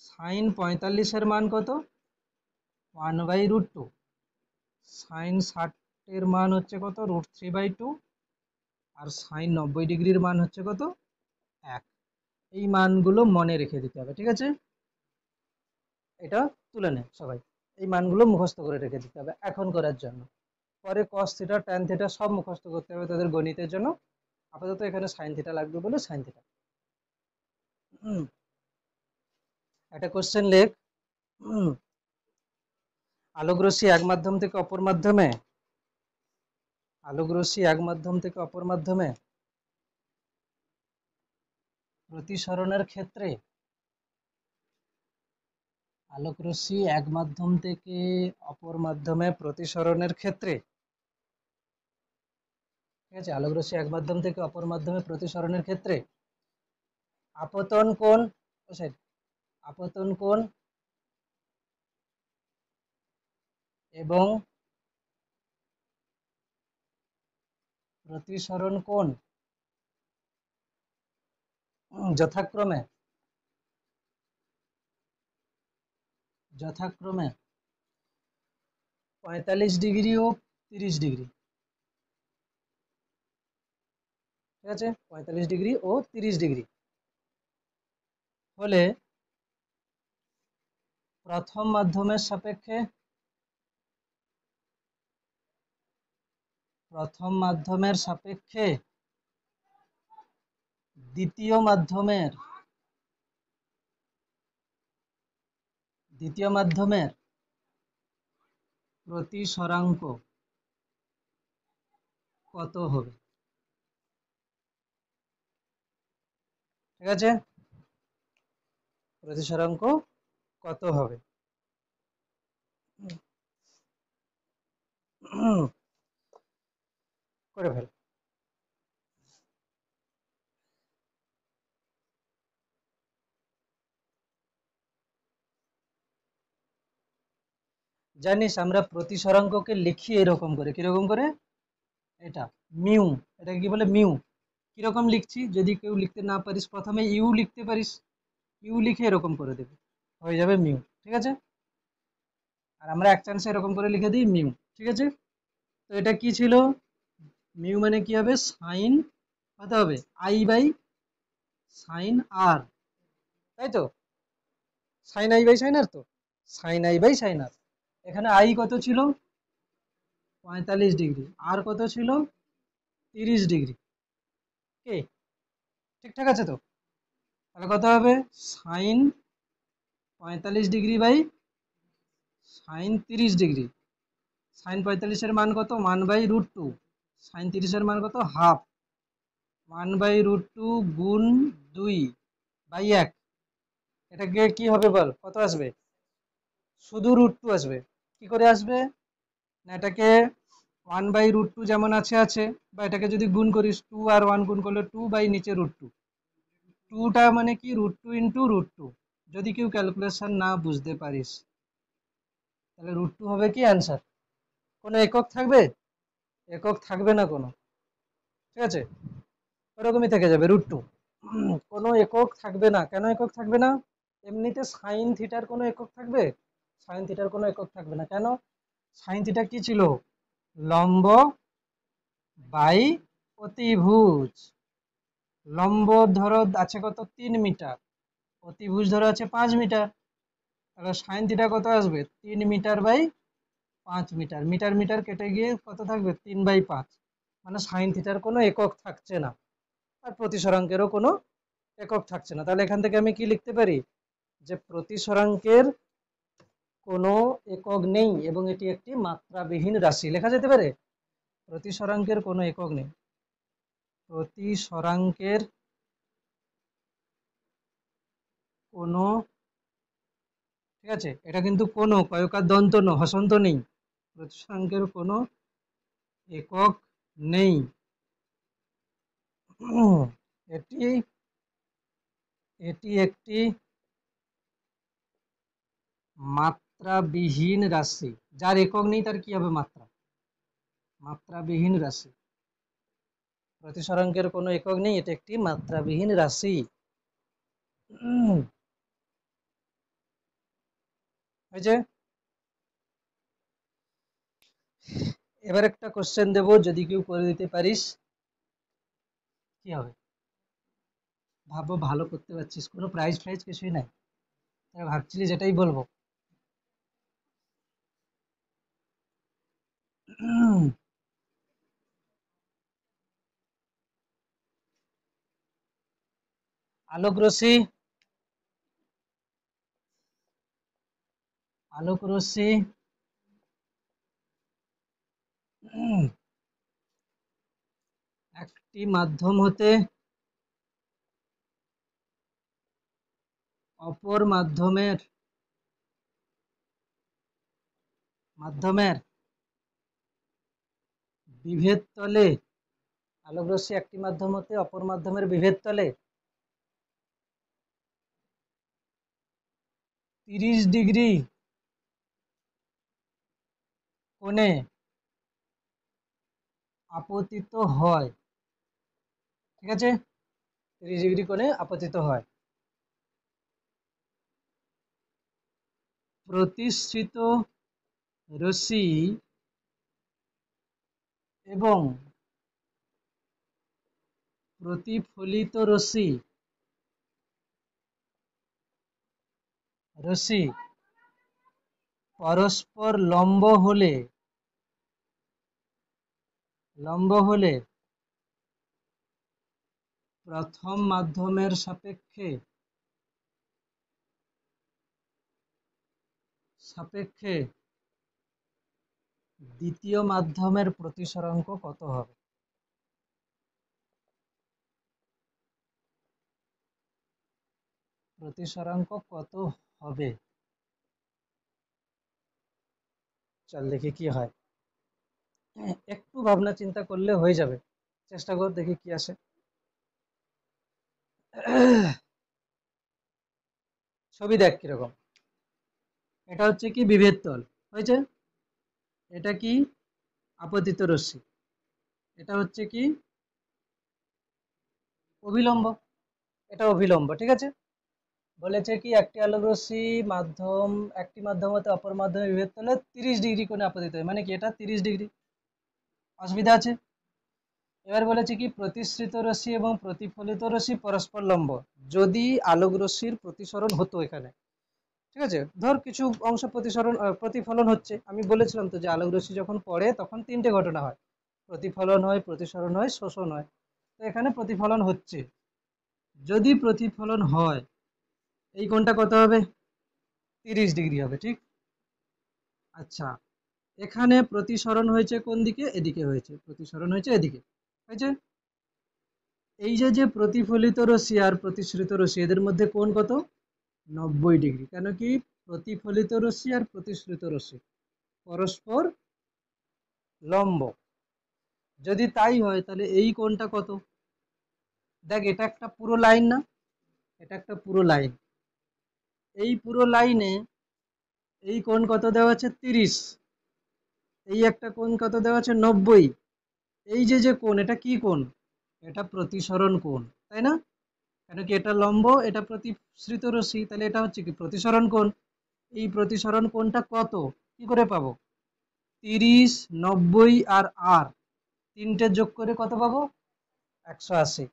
Speaker 1: সাইন 45-এর মান কত 1/√2, সাইন 60-এর মান হচ্ছে কত √3/2, আর সাইন 90 ডিগ্রির মান হচ্ছে কত 1। এই মানগুলো মনে রেখে দিতে হবে, ঠিক আছে। এটা তুলে নে সবাই, এই মানগুলো মুখস্থ করে রেখে দিতে হবে এখন করার জন্য। পরে cos থিটা tan থিটা সব মুখস্থ করতে হবে তাদের গণিতের জন্য। আপাতত এখানে sin থিটা লাগবে বলে sin থিটা। একটা কোশ্চেন লেখ, আলোক রশ্মি এক মাধ্যম থেকে অপর মাধ্যমে, আলোক রশ্মি এক মাধ্যম থেকে অপর মাধ্যমে প্রতিসরণের ক্ষেত্রে, আলোক রশ্মি এক মাধ্যম থেকে অপর মাধ্যমে প্রতিসরণের ক্ষেত্রে, ঠিক আছে, আলোক রশ্মি এক মাধ্যম থেকে অপর মাধ্যমে প্রতিসরণের ক্ষেত্রে আপতন কোণ, আপতন কোণ এবং প্রতিসরণ কোণ যথাক্রমে যথাক্রমে 45 ডিগ্রি ও 30 ডিগ্রি, ঠিক আছে, 45 ডিগ্রি ও 30 ডিগ্রি হলে প্রথম মাধ্যমের সাপেক্ষে, প্রথম মাধ্যমের সাপেক্ষে দ্বিতীয় মাধ্যমের, দ্বিতীয় মাধ্যমের প্রতিসরাঙ্ক কত হবে, ঠিক আছে, প্রতিসরাঙ্ক কত হবে। করে ফেল। জানিস আমরা প্রতিসরাঙ্ককে লিখি এরকম করে, কিরকম করে, এটা মিউ, এটা কি বলে মিউ। কিরকম লিখছি, যদি কেউ লিখতে না পারিস প্রথমে ইউ লিখতে পারিস, ইউ লিখে এরকম করে দেবে, হয়ে যাবে মিউ, ঠিক আছে। আর আমরা এক চান্সে এরকম করে লিখে দিই মিউ, ঠিক আছে। তো এটা কি ছিল, মিউ মানে কি হবে, সাইন, কত হবে, আই বাই সাইন আর, তাই তো, সাইন আই বাই সাইন আর, তো সাইন আই বাই সাইন আর। এখানে আই কত ছিল, 45 ডিগ্রি, আর কত ছিল, 30 ডিগ্রি, কে ঠিকঠাক আছে তো। তাহলে কত হবে, sine 45 degree by sine 30 degree, sine 45-এর মান কত, 1/√2, সাইন 30-এর মান কত, হাফ, 1/√2 গুণ 2/1, এটাকে কি হবে বল, কত আসবে, শুধু √2 আসবে। কি করে আসবে না, এটাকে 1/√2 যেমন আছে আছে, বা এটাকে যদি গুণ করিস 2 আর 1 গুণ করলে 2 বাই নিচে √2, 2টা মানে কি √2 ইন্টু √2, যদি কেউ ক্যালকুলেশন না বুঝতে পারিস তাহলে √2 হবে কি অ্যান্সার। কোনো একক থাকবে, একক থাকবে না কোনো, ঠিক আছে, ওরকমই থেকে যাবে √2, কোনো একক থাকবে না। কেন একক থাকবে না, এমনিতে সাইন থিটার কোনো একক থাকবে, সাইন থিটার কোনো একক থাকবে না। কেন, সাইন থিটা কি ছিল, লম্ব বাই অতিভুজ, লম্ব ধরো আছে কত 3 মিটার, অতিভুজ ধরো আছে 5 মিটার, তাহলে সাইন থিটা কত আসবে, 3 metre by 5 metre, metre metre কেটে গিয়ে কত থাকবে, 3/5, মানে সাইন থিটার কোনো একক থাকছে না, আর প্রতিসরাঙ্কেরও কোনো একক থাকছে না। তাহলে এখান থেকে আমি কি লিখতে পারি, যে প্রতিসরাঙ্কের কোনো একক নেই এবং এটি একটি মাত্রাবিহীন রাশি, লেখা যেতে পারে, প্রতিসরাঙ্কের কোনো একক নেই, প্রতিসরাঙ্কের কোনো, ঠিক আছে, এটা কিন্তু কোনো কয়কার দন্ত ন, হসন্ত নেই, প্রতিসরাঙ্কের কোনো একক নেই, এটি এটি একটি মাত্রাবিহীন রাশি, যার একক নেই তার কি হবে, মাত্রা, মাত্রাবিহীন রাশি, প্রতিসরাঙ্কের কোনো একক নেই, এটা একটি মাত্রাবিহীন রাশি। হয়েছে, এবার একটা কোশ্চেন দেব, যদি কেউ করে দিতে পারিস কি হবে, ভাবো ভালো করতে পারছিস, কোনো প্রাইজ ফ্রাইজ কিছুই নাই, ভাবছিলি যেটাই বলবো, আলোক রশ্মি, আলোক রশ্মি একটি মাধ্যম হতে অপর মাধ্যমের বিভেদ তলে, আলোক রশ্মি একটি মাধ্যম হতে অপর মাধ্যমের বিভেদ তলে 30 ডিগ্রি কোণে আপতিত হয়। ঠিক আছে, 30 ডিগ্রি কোণে আপতিত হয়। প্রতিসৃত রশ্মি এবং প্রতিফলিত রশ্মি পরস্পর লম্ব হলে প্রথম মাধ্যমের সাপেক্ষে দ্বিতীয় মাধ্যমের প্রতিসরাঙ্ক কত হবে? প্রতিসরাঙ্ক কত হবে? চল দেখি কি হয়। একটু ভাবনা চিন্তা করলে হয়ে যাবে, চেষ্টা কর দেখি কি আসে। ছবি দেখ কিরকম। এটা হচ্ছে কি বিভেদ তল হয়েছে, এটা কি আপতিত রশ্মি, এটা হচ্ছে কি অভিলম্ব, এটা অভিলম্ব। ঠিক আছে, বলেছে কি একটি আলোক রশ্মি একটি মাধ্যম হতে অপর মাধ্যমে বিভেদ তলে 30 ডিগ্রি কোণে আপতিত হয়, মানে কি এটা 30 ডিগ্রি। অসুবিধা আছে? এবার বলেছে কি প্রতিসৃত রশ্মি এবং প্রতিফলিত রশ্মি পরস্পর লম্ব। যদি আলোক রশ্মির প্রতিসরণ হতো এখানে, ঠিক আছে, ধর কিছু অংশ প্রতিফলন হচ্ছে, আমি বলেছিলাম তো যে আলোক রশ্মি যখন পড়ে তখন তিনটে ঘটনা হয়, প্রতিফলন হয়, প্রতিসরণ হয়, শোষণ হয়। তো এখানে প্রতিফলন হচ্ছে, যদি প্রতিফলন হয় এই কোণটা কত হবে? 30 ডিগ্রি হবে। ঠিক, আচ্ছা, এখানে প্রতিসরণ হয়েছে কোন দিকে? এদিকে হয়েছে, প্রতিসরণ হয়েছে এদিকে হয়েছে। এই যে প্রতিফলিত রশ্মি আর প্রতিসৃত রশ্মি এদের মধ্যে কোণ কত? 90 ডিগ্রি। কেন কি প্রতিফলিত রশ্মি আর প্রতিসৃত রশ্মি পরস্পর লম্ব। যদি তাই হয় তাহলে এই কোণটা কত? দেখ, এটা একটা পুরো লাইন না, এটা একটা পুরো লাইন, এই পুরো লাইনে এই কোণ কত দেওয়া আছে? 30। এই একটা কোণ কত দেওয়া আছে? 90। এই যে কোণ, এটা কি কোণ? এটা প্রতিসরণ কোণ, তাই না? কেন কি এটা লম্ব, এটা প্রতিসৃত রশ্মি, তাহলে এটা হচ্ছে কি প্রতিসরণ কোণ। এই প্রতিসরণ কোণটা কত কি করে পাবো? 30, 90 আর আর তিনটে যোগ করে কত পাবো? 180।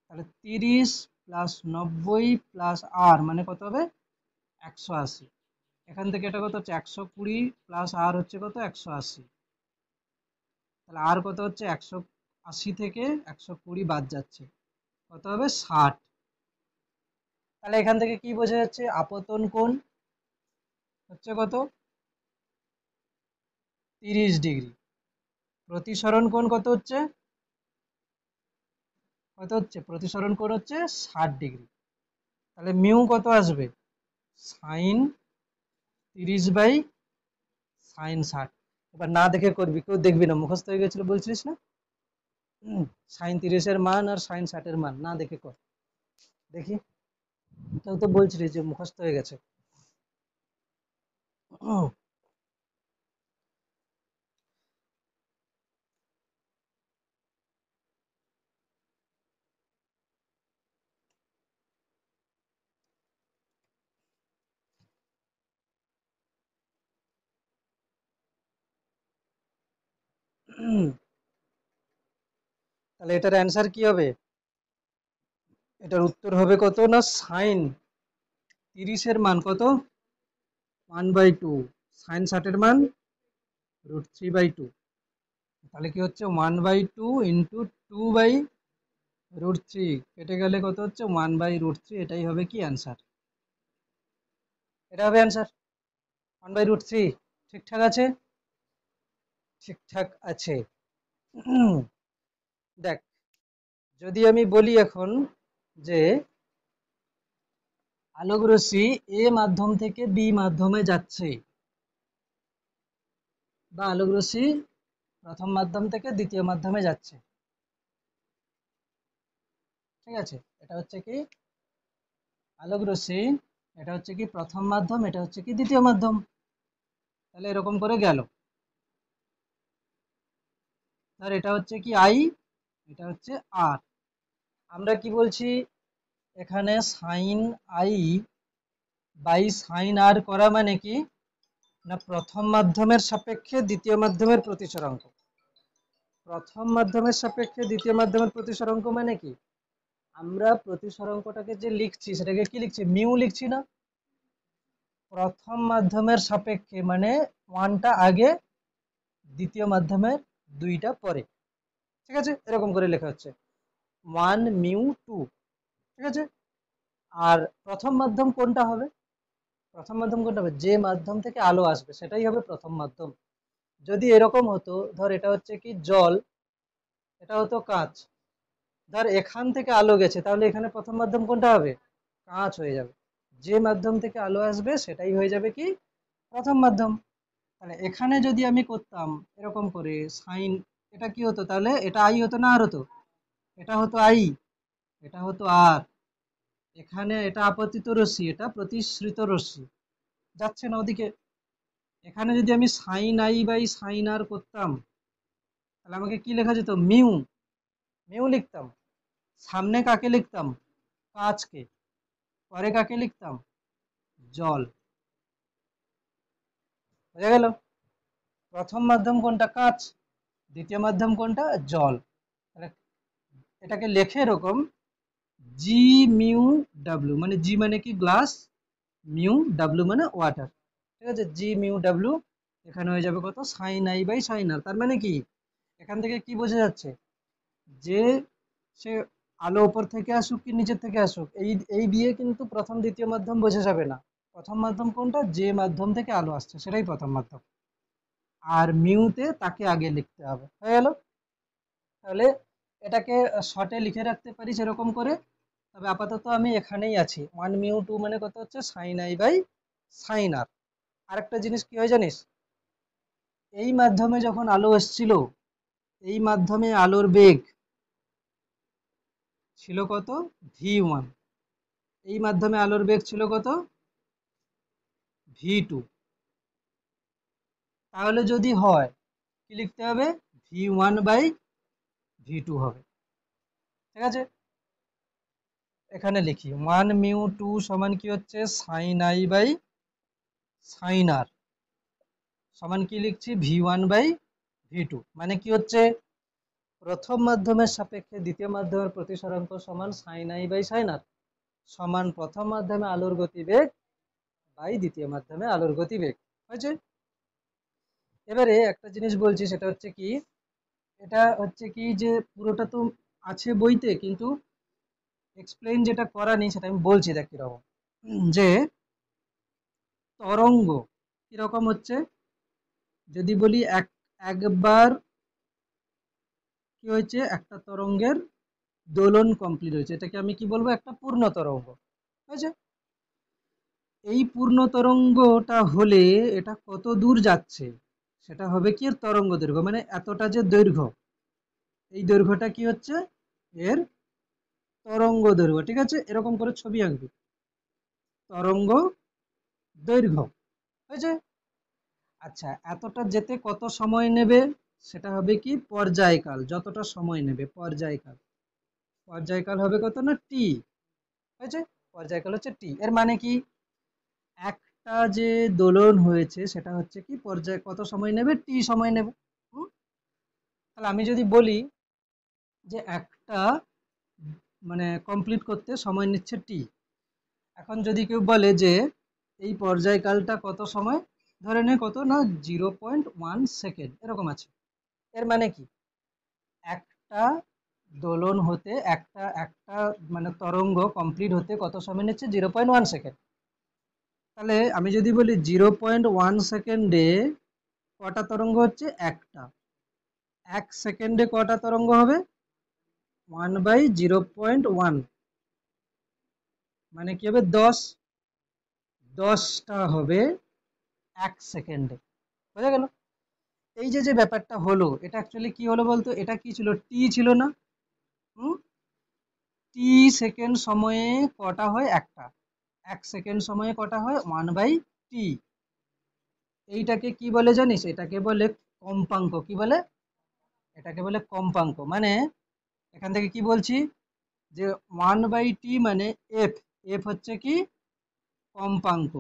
Speaker 1: তাহলে 30 প্লাস 90 প্লাস আর মানে কত হবে? 180। এখান থেকে এটা কত হচ্ছে? 120 প্লাস আর হচ্ছে কত? 180। তাহলে আর কত হচ্ছে? 180 থেকে 120 বাদ যাচ্ছে, কত হবে? 60। তাহলে এখান থেকে কি বোঝা যাচ্ছে? আপতন কোণ হচ্ছে কত? 30 ডিগ্রি। প্রতিসরণ কোণ কত হচ্ছে? প্রতিসরণ কোণ হচ্ছে 60 ডিগ্রি। তাহলে মিউ কত আসবে? Sign 30/sin60। এবার না দেখে করবি, কেউ দেখবি না, মুখস্থ হয়ে গেছিল বলছিলিস না? সাইন 30 এর মান আর সাইন 60 এর মান না দেখে কর দেখি। কেউ তো বলছিলিস যে মুখস্থ হয়ে গেছে। তাহলে এটার অ্যান্সার কি হবে? এটার উত্তর হবে কত না? সাইন 30 এর মান কত? 1/2। সাইন 60 এর মান √3/2। তাহলে কি হচ্ছে 1/2 ইন্টু 2/√3 কেটে গেলে কত হচ্ছে 1/√3, এটাই হবে কি অ্যান্সার, এটা হবে অ্যান্সার 1/√3। ঠিকঠাক আছে, ঠিকঠাক আছে। দেখ, যদি আমি বলি এখন যে আলোক রশ্মি এ মাধ্যম থেকে বি মাধ্যমে যাচ্ছে, বা আলোক রশ্মি প্রথম মাধ্যম থেকে দ্বিতীয় মাধ্যমে যাচ্ছে, ঠিক আছে, এটা হচ্ছে কি আলোক রশ্মি, এটা হচ্ছে কি প্রথম মাধ্যম, এটা হচ্ছে কি দ্বিতীয় মাধ্যম। তাহলে এরকম করে গেল, আর এটা হচ্ছে কি আই, এটা হচ্ছে আর। আমরা কি বলছি এখানে সাইন আই বাই সাইন আর করা মানে কি না, প্রথম মাধ্যমের সাপেক্ষে দ্বিতীয় মাধ্যমের প্রতিসরাঙ্ক। প্রথম মাধ্যমের সাপেক্ষে দ্বিতীয় মাধ্যমের প্রতিসরাঙ্ক মানে কি, আমরা প্রতিসরাঙ্কটাকে যে লিখছি সেটাকে কি লিখছি, মিউ লিখছি না। প্রথম মাধ্যমের সাপেক্ষে মানে ওয়ানটা আগে, দ্বিতীয় মাধ্যমের দুইটা পরে, ঠিক আছে, এরকম করে লেখা হচ্ছে 1 μ 2, ঠিক আছে। আর প্রথম মাধ্যম কোনটা হবে, প্রথম মাধ্যম কোনটা হবে, যে মাধ্যম থেকে আলো আসবে সেটাই হবে প্রথম মাধ্যম। যদি এরকম হতো, ধর এটা হচ্ছে কি জল, এটা হতো কাঁচ, ধর এখান থেকে আলো গেছে, তাহলে এখানে প্রথম মাধ্যম কোনটা হবে, কাঁচ হয়ে যাবে। যে মাধ্যম থেকে আলো আসবে সেটাই হয়ে যাবে কি প্রথম মাধ্যম। তাহলে এখানে যদি আমি করতাম এরকম করে সাইন, এটা কি হতো, তাহলে এটা আই হতো না আর হতো, এটা হতো আই, এটা হতো আর, এখানে এটা আপতিত রশ্মি, এটা প্রতিসৃত রশ্মি, যাচ্ছে না ওদিকে। এখানে যদি আমি সাইন আই বাই সাইন আর করতাম, তাহলে আমাকে কি লেখা যেত, মিউ, মিউ লিখতাম। সামনে কাকে লিখতাম, কাঁচকে, পরে কাকে লিখতাম, জল। বোঝা গেল, প্রথম মাধ্যম কোনটা, কাঁচ, দ্বিতীয় মাধ্যম কোনটা, জল। তাহলে এটাকে লেখে এরকম জি মিউ ডাব্লিউ, মানে জি মানে কি গ্লাস, মিউ ডাব্লিউ মানে ওয়াটার, ঠিক আছে, জি মিউ ডাব্লিউ। এখানে হয়ে যাবে কত, সাইন আই বাই সাইন আর। তার মানে কি এখান থেকে কি বোঝা যাচ্ছে, যে সে আলো উপর থেকে আসুক কি নিচের থেকে আসুক, এই এই দিয়ে কিন্তু প্রথম দ্বিতীয় মাধ্যম বোঝা যাবে না। প্রথম মাধ্যম কোনটা, যে মাধ্যম থেকে আলো আসছে সেটাই প্রথম মাধ্যম, আর মিউতে তাকে আগে লিখতে হবে, হয়ে গেল। তাহলে এটাকে শর্টে লিখে রাখতে পারি সেরকম করে। তবে আপাতত আমি এখানেই আছি, 1 μ 2 মানে কত হচ্ছে সাইন আই বাই সাইন আর। আরেকটা জিনিস কি হয় জানিস, এই মাধ্যমে যখন আলো এসছিল, এই মাধ্যমে আলোর বেগ ছিল কত, v1, এই মাধ্যমে আলোর বেগ ছিল কত, v2। তাহলে যদি হয় কি লিখতে হবে, v1 বাই v2 হবে, ঠিক আছে। এখানে লিখি 1 μ 2 সমান কি হচ্ছে সাইন আই বাই সাইন আর, সমান কি লিখছি v1/v2, মানে কি হচ্ছে প্রথম মাধ্যমের সাপেক্ষে দ্বিতীয় মাধ্যমের প্রতিসরাঙ্ক সমান সাইন আই বাই সাইন আর, সমান প্রথম মাধ্যমে আলোর গতিবেগ বাই দ্বিতীয় মাধ্যমে আলোর গতিবেগ, হয়েছে। এবারে একটা জিনিস বলছি, সেটা হচ্ছে কি, এটা হচ্ছে কি যে পুরোটা তো আছে বইতে, কিন্তু এক্সপ্লেইন যেটা করা নেই সেটা আমি বলছি, দেখ কিরকম, যে তরঙ্গ কিরকম হচ্ছে, যদি বলি একবার কি হয়েছে, একটা তরঙ্গের দোলন কমপ্লিট হয়েছে, এটাকে আমি কি বলবো, একটা পূর্ণ তরঙ্গ হয়েছে। এই পূর্ণ তরঙ্গটা হলে এটা কত দূর যাচ্ছে, সেটা হবে কি এর তরঙ্গ দৈর্ঘ্য, মানে এতটা যে দৈর্ঘ্য, এই দৈর্ঘ্যটা কি হচ্ছে এর তরঙ্গ দৈর্ঘ্য, ঠিক আছে, এরকম করে ছবি আঁকবি, তরঙ্গ দৈর্ঘ্য, হয়েছে। আচ্ছা, এতটা যেতে কত সময় নেবে, সেটা হবে কি পর্যায়কাল, যতটা সময় নেবে পর্যায়কাল, পর্যায়কাল হবে কত না টি, হয়েছে। পর্যায়কাল হচ্ছে টি, এর মানে কি একটা যে দোলন হয়েছে সেটা হচ্ছে কি পর্যায় কত সময় নেবে, টি সময় নেবে। হুম? তাহলে আমি যদি বলি যে একটা মানে কমপ্লিট করতে সময় নিচ্ছে টি, এখন যদি কেউ বলে যে এই পর্যায়কালটা কত সময়, ধরে নে কত না 0.1 সেকেন্ড এরকম আছে, এর মানে কি, একটা দোলন হতে একটা একটা মানে তরঙ্গ কমপ্লিট হতে কত সময় নিচ্ছে, 0.1 সেকেন্ড। তাহলে আমি যদি বলি 0.1 সেকেন্ডে কটা তরঙ্গ হচ্ছে, একটা। 1 সেকেন্ডে কটা তরঙ্গ হবে, 1/0.1, মানে কি হবে, 10। 10টা হবে 1 সেকেন্ডে। বোঝা গেল? এই যে যে ব্যাপারটা হলো, এটা অ্যাকচুয়ালি কি হলো বলতো, এটা কি ছিল, টি ছিল না? হুম, টি সেকেন্ড সময়ে কটা হয়, একটা। 1 সেকেন্ড সময়ে কটা হয়, 1/t। এইটাকে কি বলে জানিস, এটাকে বলে কম্পাঙ্ক। কি বলে? এটাকে বলে কম্পাঙ্ক। মানে এখান থেকে কি বলছি, যে 1/t মানে এফ। এফ হচ্ছে কি, কম্পাঙ্ক।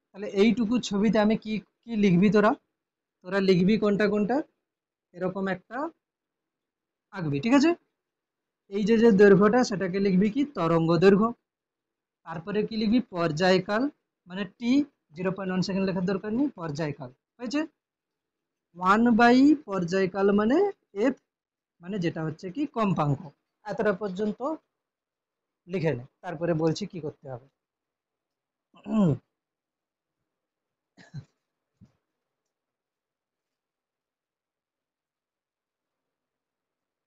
Speaker 1: তাহলে এইটুকু ছবিতে আমি কি কি লিখবি, তোরা তোরা লিখবি কোনটা কোনটা, এরকম একটা আঁকবি, ঠিক আছে? এই যে যে দৈর্ঘ্যটা, সেটাকে লিখবি কি, তরঙ্গ দৈর্ঘ্য। তারপরে কি লিখবি, পর্যায়কাল, মানে টি। 0.1 সেকেন্ড লেখার দরকার নেই, পর্যায়কাল হয়েছে। 1/পর্যায়কাল মানে এফ, মানে যেটা হচ্ছে কি, কম্পাঙ্ক। এতটা পর্যন্ত লিখে নে, তারপরে বলছি কি করতে হবে।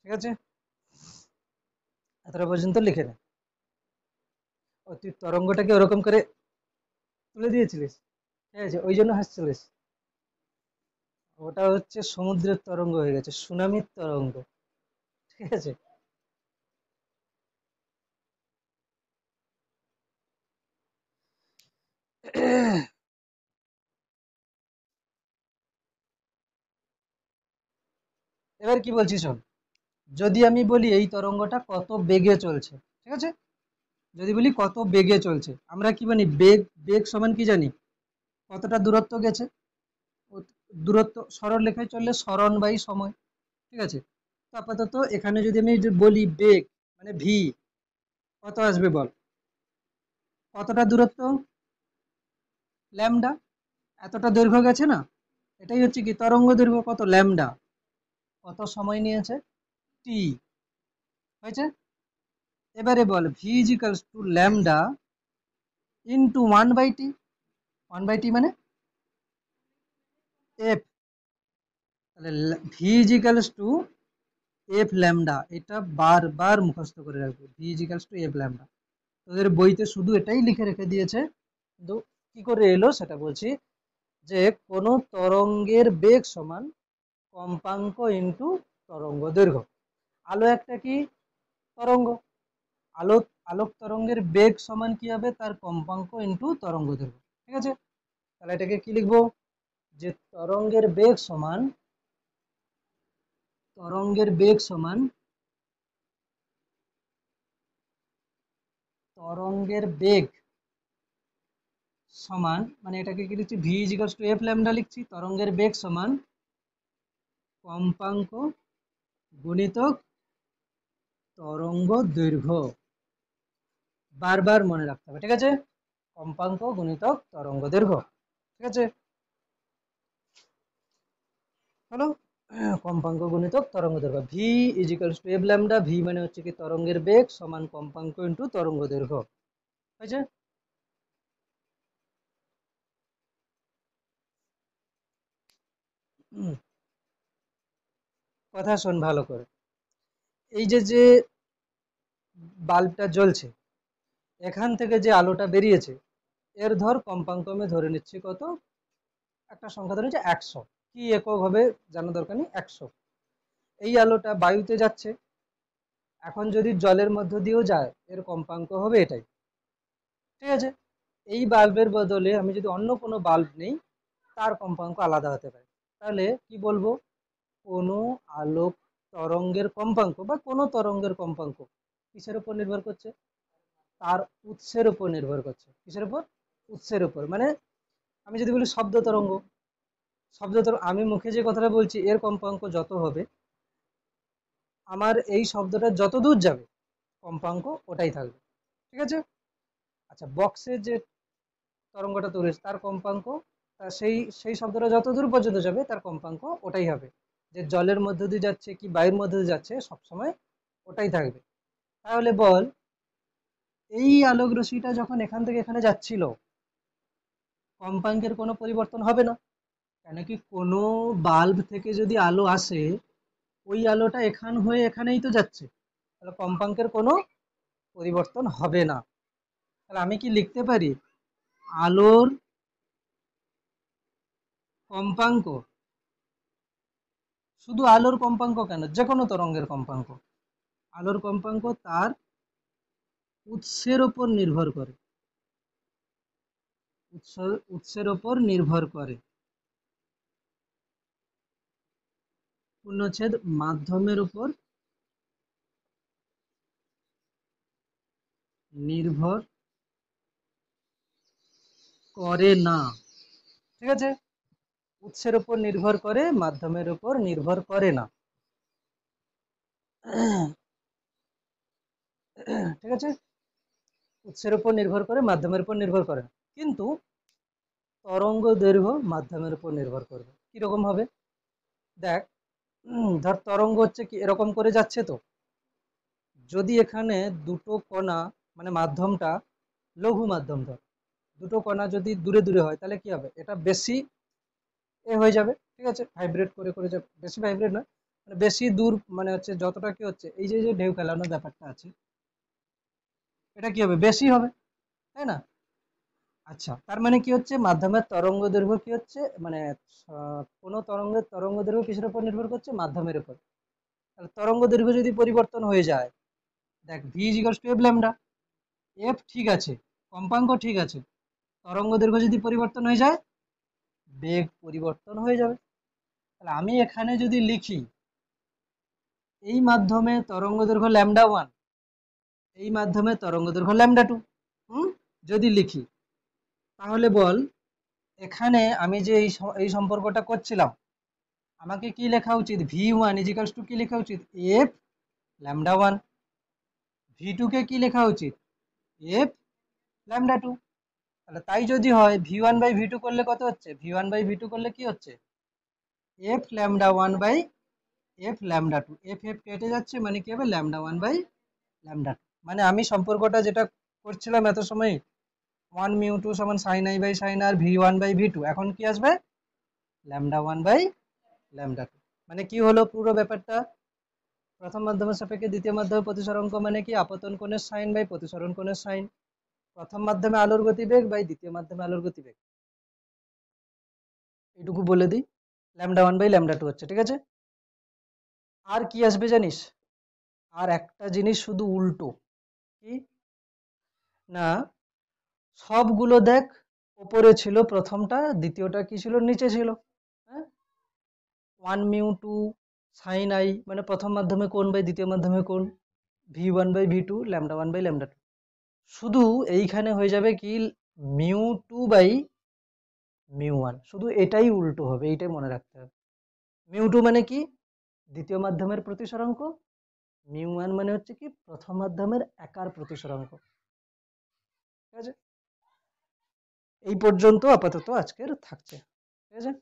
Speaker 1: ঠিক আছে, এতটা পর্যন্ত লিখে নে। ও, তুই তরঙ্গটাকে ওরকম করে তুলে দিয়েছিলিস, ঠিক আছে, ওই জন্য হাসছিলিস। ওটা হচ্ছে সমুদ্রের তরঙ্গ হয়ে গেছে, সুনামির তরঙ্গ, ঠিক আছে। এবার কি বলছি শোন, যদি আমি বলি এই তরঙ্গটা কত বেগে চলছে, ঠিক আছে, যদি বলি কত বেগে চলছে, আমরা কি জানি, বেগ, বেগ সমান কি জানি, কতটা দূরত্ব গেছে। দূরত্ব সরল রেখায় চললে সরণ বাই সময়, ঠিক আছে। তো আপাতত এখানে যদি আমি বলি বেগ মানে ভি, কত আসবে বল, কতটা দূরত্ব, ল্যামডা। এতটা দৈর্ঘ্য গেছে না, এটাই হচ্ছে কি তরঙ্গ দৈর্ঘ্য, কত, ল্যামডা। কত সময় নিয়েছে, টি, হয়েছে। এবারে বল V equals to lambda into 1/t। 1/t মানে এফ। তাহলে V equals to F lambda, এটা বারবার মুখস্থ করে রাখবে, V equals to F lambda. তোদের বইতে শুধু এটাই লিখে রেখে দিয়েছে, কিন্তু কি করে এলো সেটা বলছি, যে কোনো তরঙ্গের বেগ সমান কম্পাঙ্ক ইন্টু তরঙ্গ দৈর্ঘ্য। আলো একটা কি, তরঙ্গ। আলোক আলোক তরঙ্গের বেগ সমান কি হবে, তার কম্পাঙ্ক ইন্টু তরঙ্গ দৈর্ঘ্য, ঠিক আছে। তাহলে এটাকে কি লিখবো, যে তরঙ্গের বেগ সমান তরঙ্গের বেগ সমান, মানে এটাকে কি লিখছি, V equals to F lambda লিখছি, তরঙ্গের বেগ সমান কম্পাঙ্ক গুণিতক তরঙ্গ দৈর্ঘ্য। বারবার মনে রাখতে হবে, ঠিক আছে, কম্পাঙ্ক গুণিতক তরঙ্গ দৈর্ঘ্য, ঠিক আছে। হলো, কম্পাঙ্ক গুণিতক তরঙ্গ দৈর্ঘ্য, V equals to F lambda. V মানে হচ্ছে কি তরঙ্গের বেগ সমান কম্পাঙ্ক ইন্টু তরঙ্গ দৈর্ঘ্য, হয়েছে। কথা শোন ভালো করে, এই যে যে বাল্বটা জ্বলছে, এখান থেকে যে আলোটা বেরিয়েছে, এর ধর কম্পাঙ্ক আমি ধরে নিচ্ছি কত, একটা সংখ্যা ধরে নিচ্ছি 100। কি একক হবে জানার দরকার নেই, 100। এই আলোটা বায়ুতে যাচ্ছে, এখন যদি জলের মধ্য দিয়েও যায়, এর কম্পাঙ্ক হবে এটাই, ঠিক আছে। এই বাল্বের বদলে আমি যদি অন্য কোনো বাল্ব নেই, তার কম্পাঙ্ক আলাদা হতে পারে। তাহলে কি বলবো, কোনো আলোক তরঙ্গের কম্পাঙ্ক বা কোনো তরঙ্গের কম্পাঙ্ক কিসের উপর নির্ভর করছে, তার উৎসের উপর নির্ভর করছে। কিসের উপর, উৎসের উপর। মানে আমি যদি বলি শব্দ তরঙ্গ, আমি মুখে যে কথাটা বলছি, এর কম্পাঙ্ক যত হবে, আমার এই শব্দটা যত দূর যাবে, কম্পাঙ্ক ওটাই থাকবে, ঠিক আছে। আচ্ছা, বক্সে যে তরঙ্গটা তৈরি হয়েছে, তার কম্পাঙ্ক, সেই সেই শব্দটা যত দূর পর্যন্ত যাবে, তার কম্পাঙ্ক ওটাই হবে। যে জলের মধ্য দিয়ে যাচ্ছে কি বায়ুর মধ্য দিয়ে যাচ্ছে, সবসময় ওটাই থাকবে। তাহলে বল, এই আলোক রশ্মিটা যখন এখান থেকে এখানে যাচ্ছিল, কম্পাঙ্কের কোনো পরিবর্তন হবে না। কেন কি, কোনো বাল্ব থেকে যদি আলো আসে, ওই আলোটা এখান হয়ে এখানেই তো যাচ্ছে, তাহলে কম্পাঙ্কের কোনো পরিবর্তন হবে না। তাহলে আমি কি লিখতে পারি, আলোর কম্পাঙ্ক, শুধু আলোর কম্পাঙ্ক কেন, যে কোনো তরঙ্গের কম্পাঙ্ক, আলোর কম্পাঙ্ক তার উৎসের ওপর নির্ভর করে, উৎসের ওপর নির্ভর করে, পূর্ণচ্ছেদ মাধ্যমের উপর নির্ভর করে না। ঠিক আছে, উৎসের উপর নির্ভর করে, মাধ্যমের উপর নির্ভর করে না। ঠিক আছে, উৎসের উপর নির্ভর করে, মাধ্যমের উপর নির্ভর করে না। কিন্তু তরঙ্গ দৈর্ঘ্য মাধ্যমের উপর নির্ভর করবে। কিরকম হবে, দেখ, ধর তরঙ্গ হচ্ছে কি এরকম করে যাচ্ছে, তো যদি এখানে দুটো কণা, মানে মাধ্যমটা লঘু মাধ্যম, ধর দুটো কণা যদি দূরে দূরে হয়, তাহলে কি হবে, এটা বেশি হয়ে যাবে। ঠিক আছে, ভাইব্রেট করে করে যাবে, বেশি ভাইব্রেট নয়, মানে বেশি দূর, মানে হচ্ছে যতটা কি হচ্ছে, এই যে যে ঢেউ খেলানোর ব্যাপারটা আছে, এটা কি হবে, বেশি হবে, তাই না? আচ্ছা, তার মানে কি হচ্ছে, মাধ্যমের তরঙ্গ দৈর্ঘ্য কি হচ্ছে, মানে কোনো তরঙ্গের তরঙ্গ দৈর্ঘ্য কিসের উপর নির্ভর করছে, মাধ্যমের উপর। তাহলে তরঙ্গ দৈর্ঘ্য যদি পরিবর্তন হয়ে যায়, দেখ V equals to F lambda, F ঠিক আছে, কম্পাঙ্ক ঠিক আছে, তরঙ্গ দৈর্ঘ্য যদি পরিবর্তন হয়ে যায়, বেগ পরিবর্তন হয়ে যাবে। তাহলে আমি এখানে যদি লিখি, এই মাধ্যমে তরঙ্গ দৈর্ঘ্য ল্যামডা ওয়ান, এই মাধ্যমে তরঙ্গ দৈর্ঘ্য ল্যামডা টু, যদি লিখি, তাহলে বল, এখানে আমি যে এই সম্পর্কটা করছিলাম, আমাকে কি লেখা উচিত, ভি ওয়ান ইজিক্যালস টু কি লেখা উচিত, F lambda one, V two কে কি লেখা উচিত, এফ ল্যামডা টু। তাহলে তাই যদি হয়, V one by V two করলে কত হচ্ছে, V one by V two করলে কি হচ্ছে, F lambda one by F lambda two, F F কেটে যাচ্ছে, মানে কি হবে, lambda one by lambda two. মানে আমি সম্পর্কটা যেটা করছিলাম এত সময়, ওয়ান মিউ টু সমান সাইন আই বাই সাইন আর V one by V two, এখন কি আসবে, lambda one by lambda two. মানে কি হলো পুরো ব্যাপারটা, প্রথম মাধ্যমের সাপেক্ষে দ্বিতীয় মাধ্যমের প্রতিসরাঙ্ক মানে কি, আপতন কোণের সাইন বাই প্রতিসরণ কোণের সাইন, প্রথম মাধ্যমে আলোর গতিবেগ বাই দ্বিতীয় মাধ্যমে আলোর গতিবেগ, এইটুকু বলে দিই, lambda one by lambda two হচ্ছে। ঠিক আছে, আর কি আসবে জানিস, আর একটা জিনিস শুধু উল্টো, কি না, সবগুলো দেখ উপরে ছিল প্রথমটা, দ্বিতীয়টা কি ছিল, নিচে ছিল। হ্যাঁ, one mu two sine i, মানে প্রথম মাধ্যমে কোণ বাই দ্বিতীয় মাধ্যমে কোণ, V one by V two, lambda one by lambda two. শুধু এইখানে হয়ে যাবে কি, mu two by mu one, শুধু এটাই উল্টো হবে, এইটাই মনে রাখতে হবে। মিউ টু মানে কি, দ্বিতীয় মাধ্যমের প্রতিসরাঙ্ক, মিউ ওয়ান মানে হচ্ছে কি, প্রথম মাধ্যমের একার প্রতিসরাঙ্ক। ঠিক আছে, এই পর্যন্ত আপাতত আজকের থাকছে। ঠিক আছে।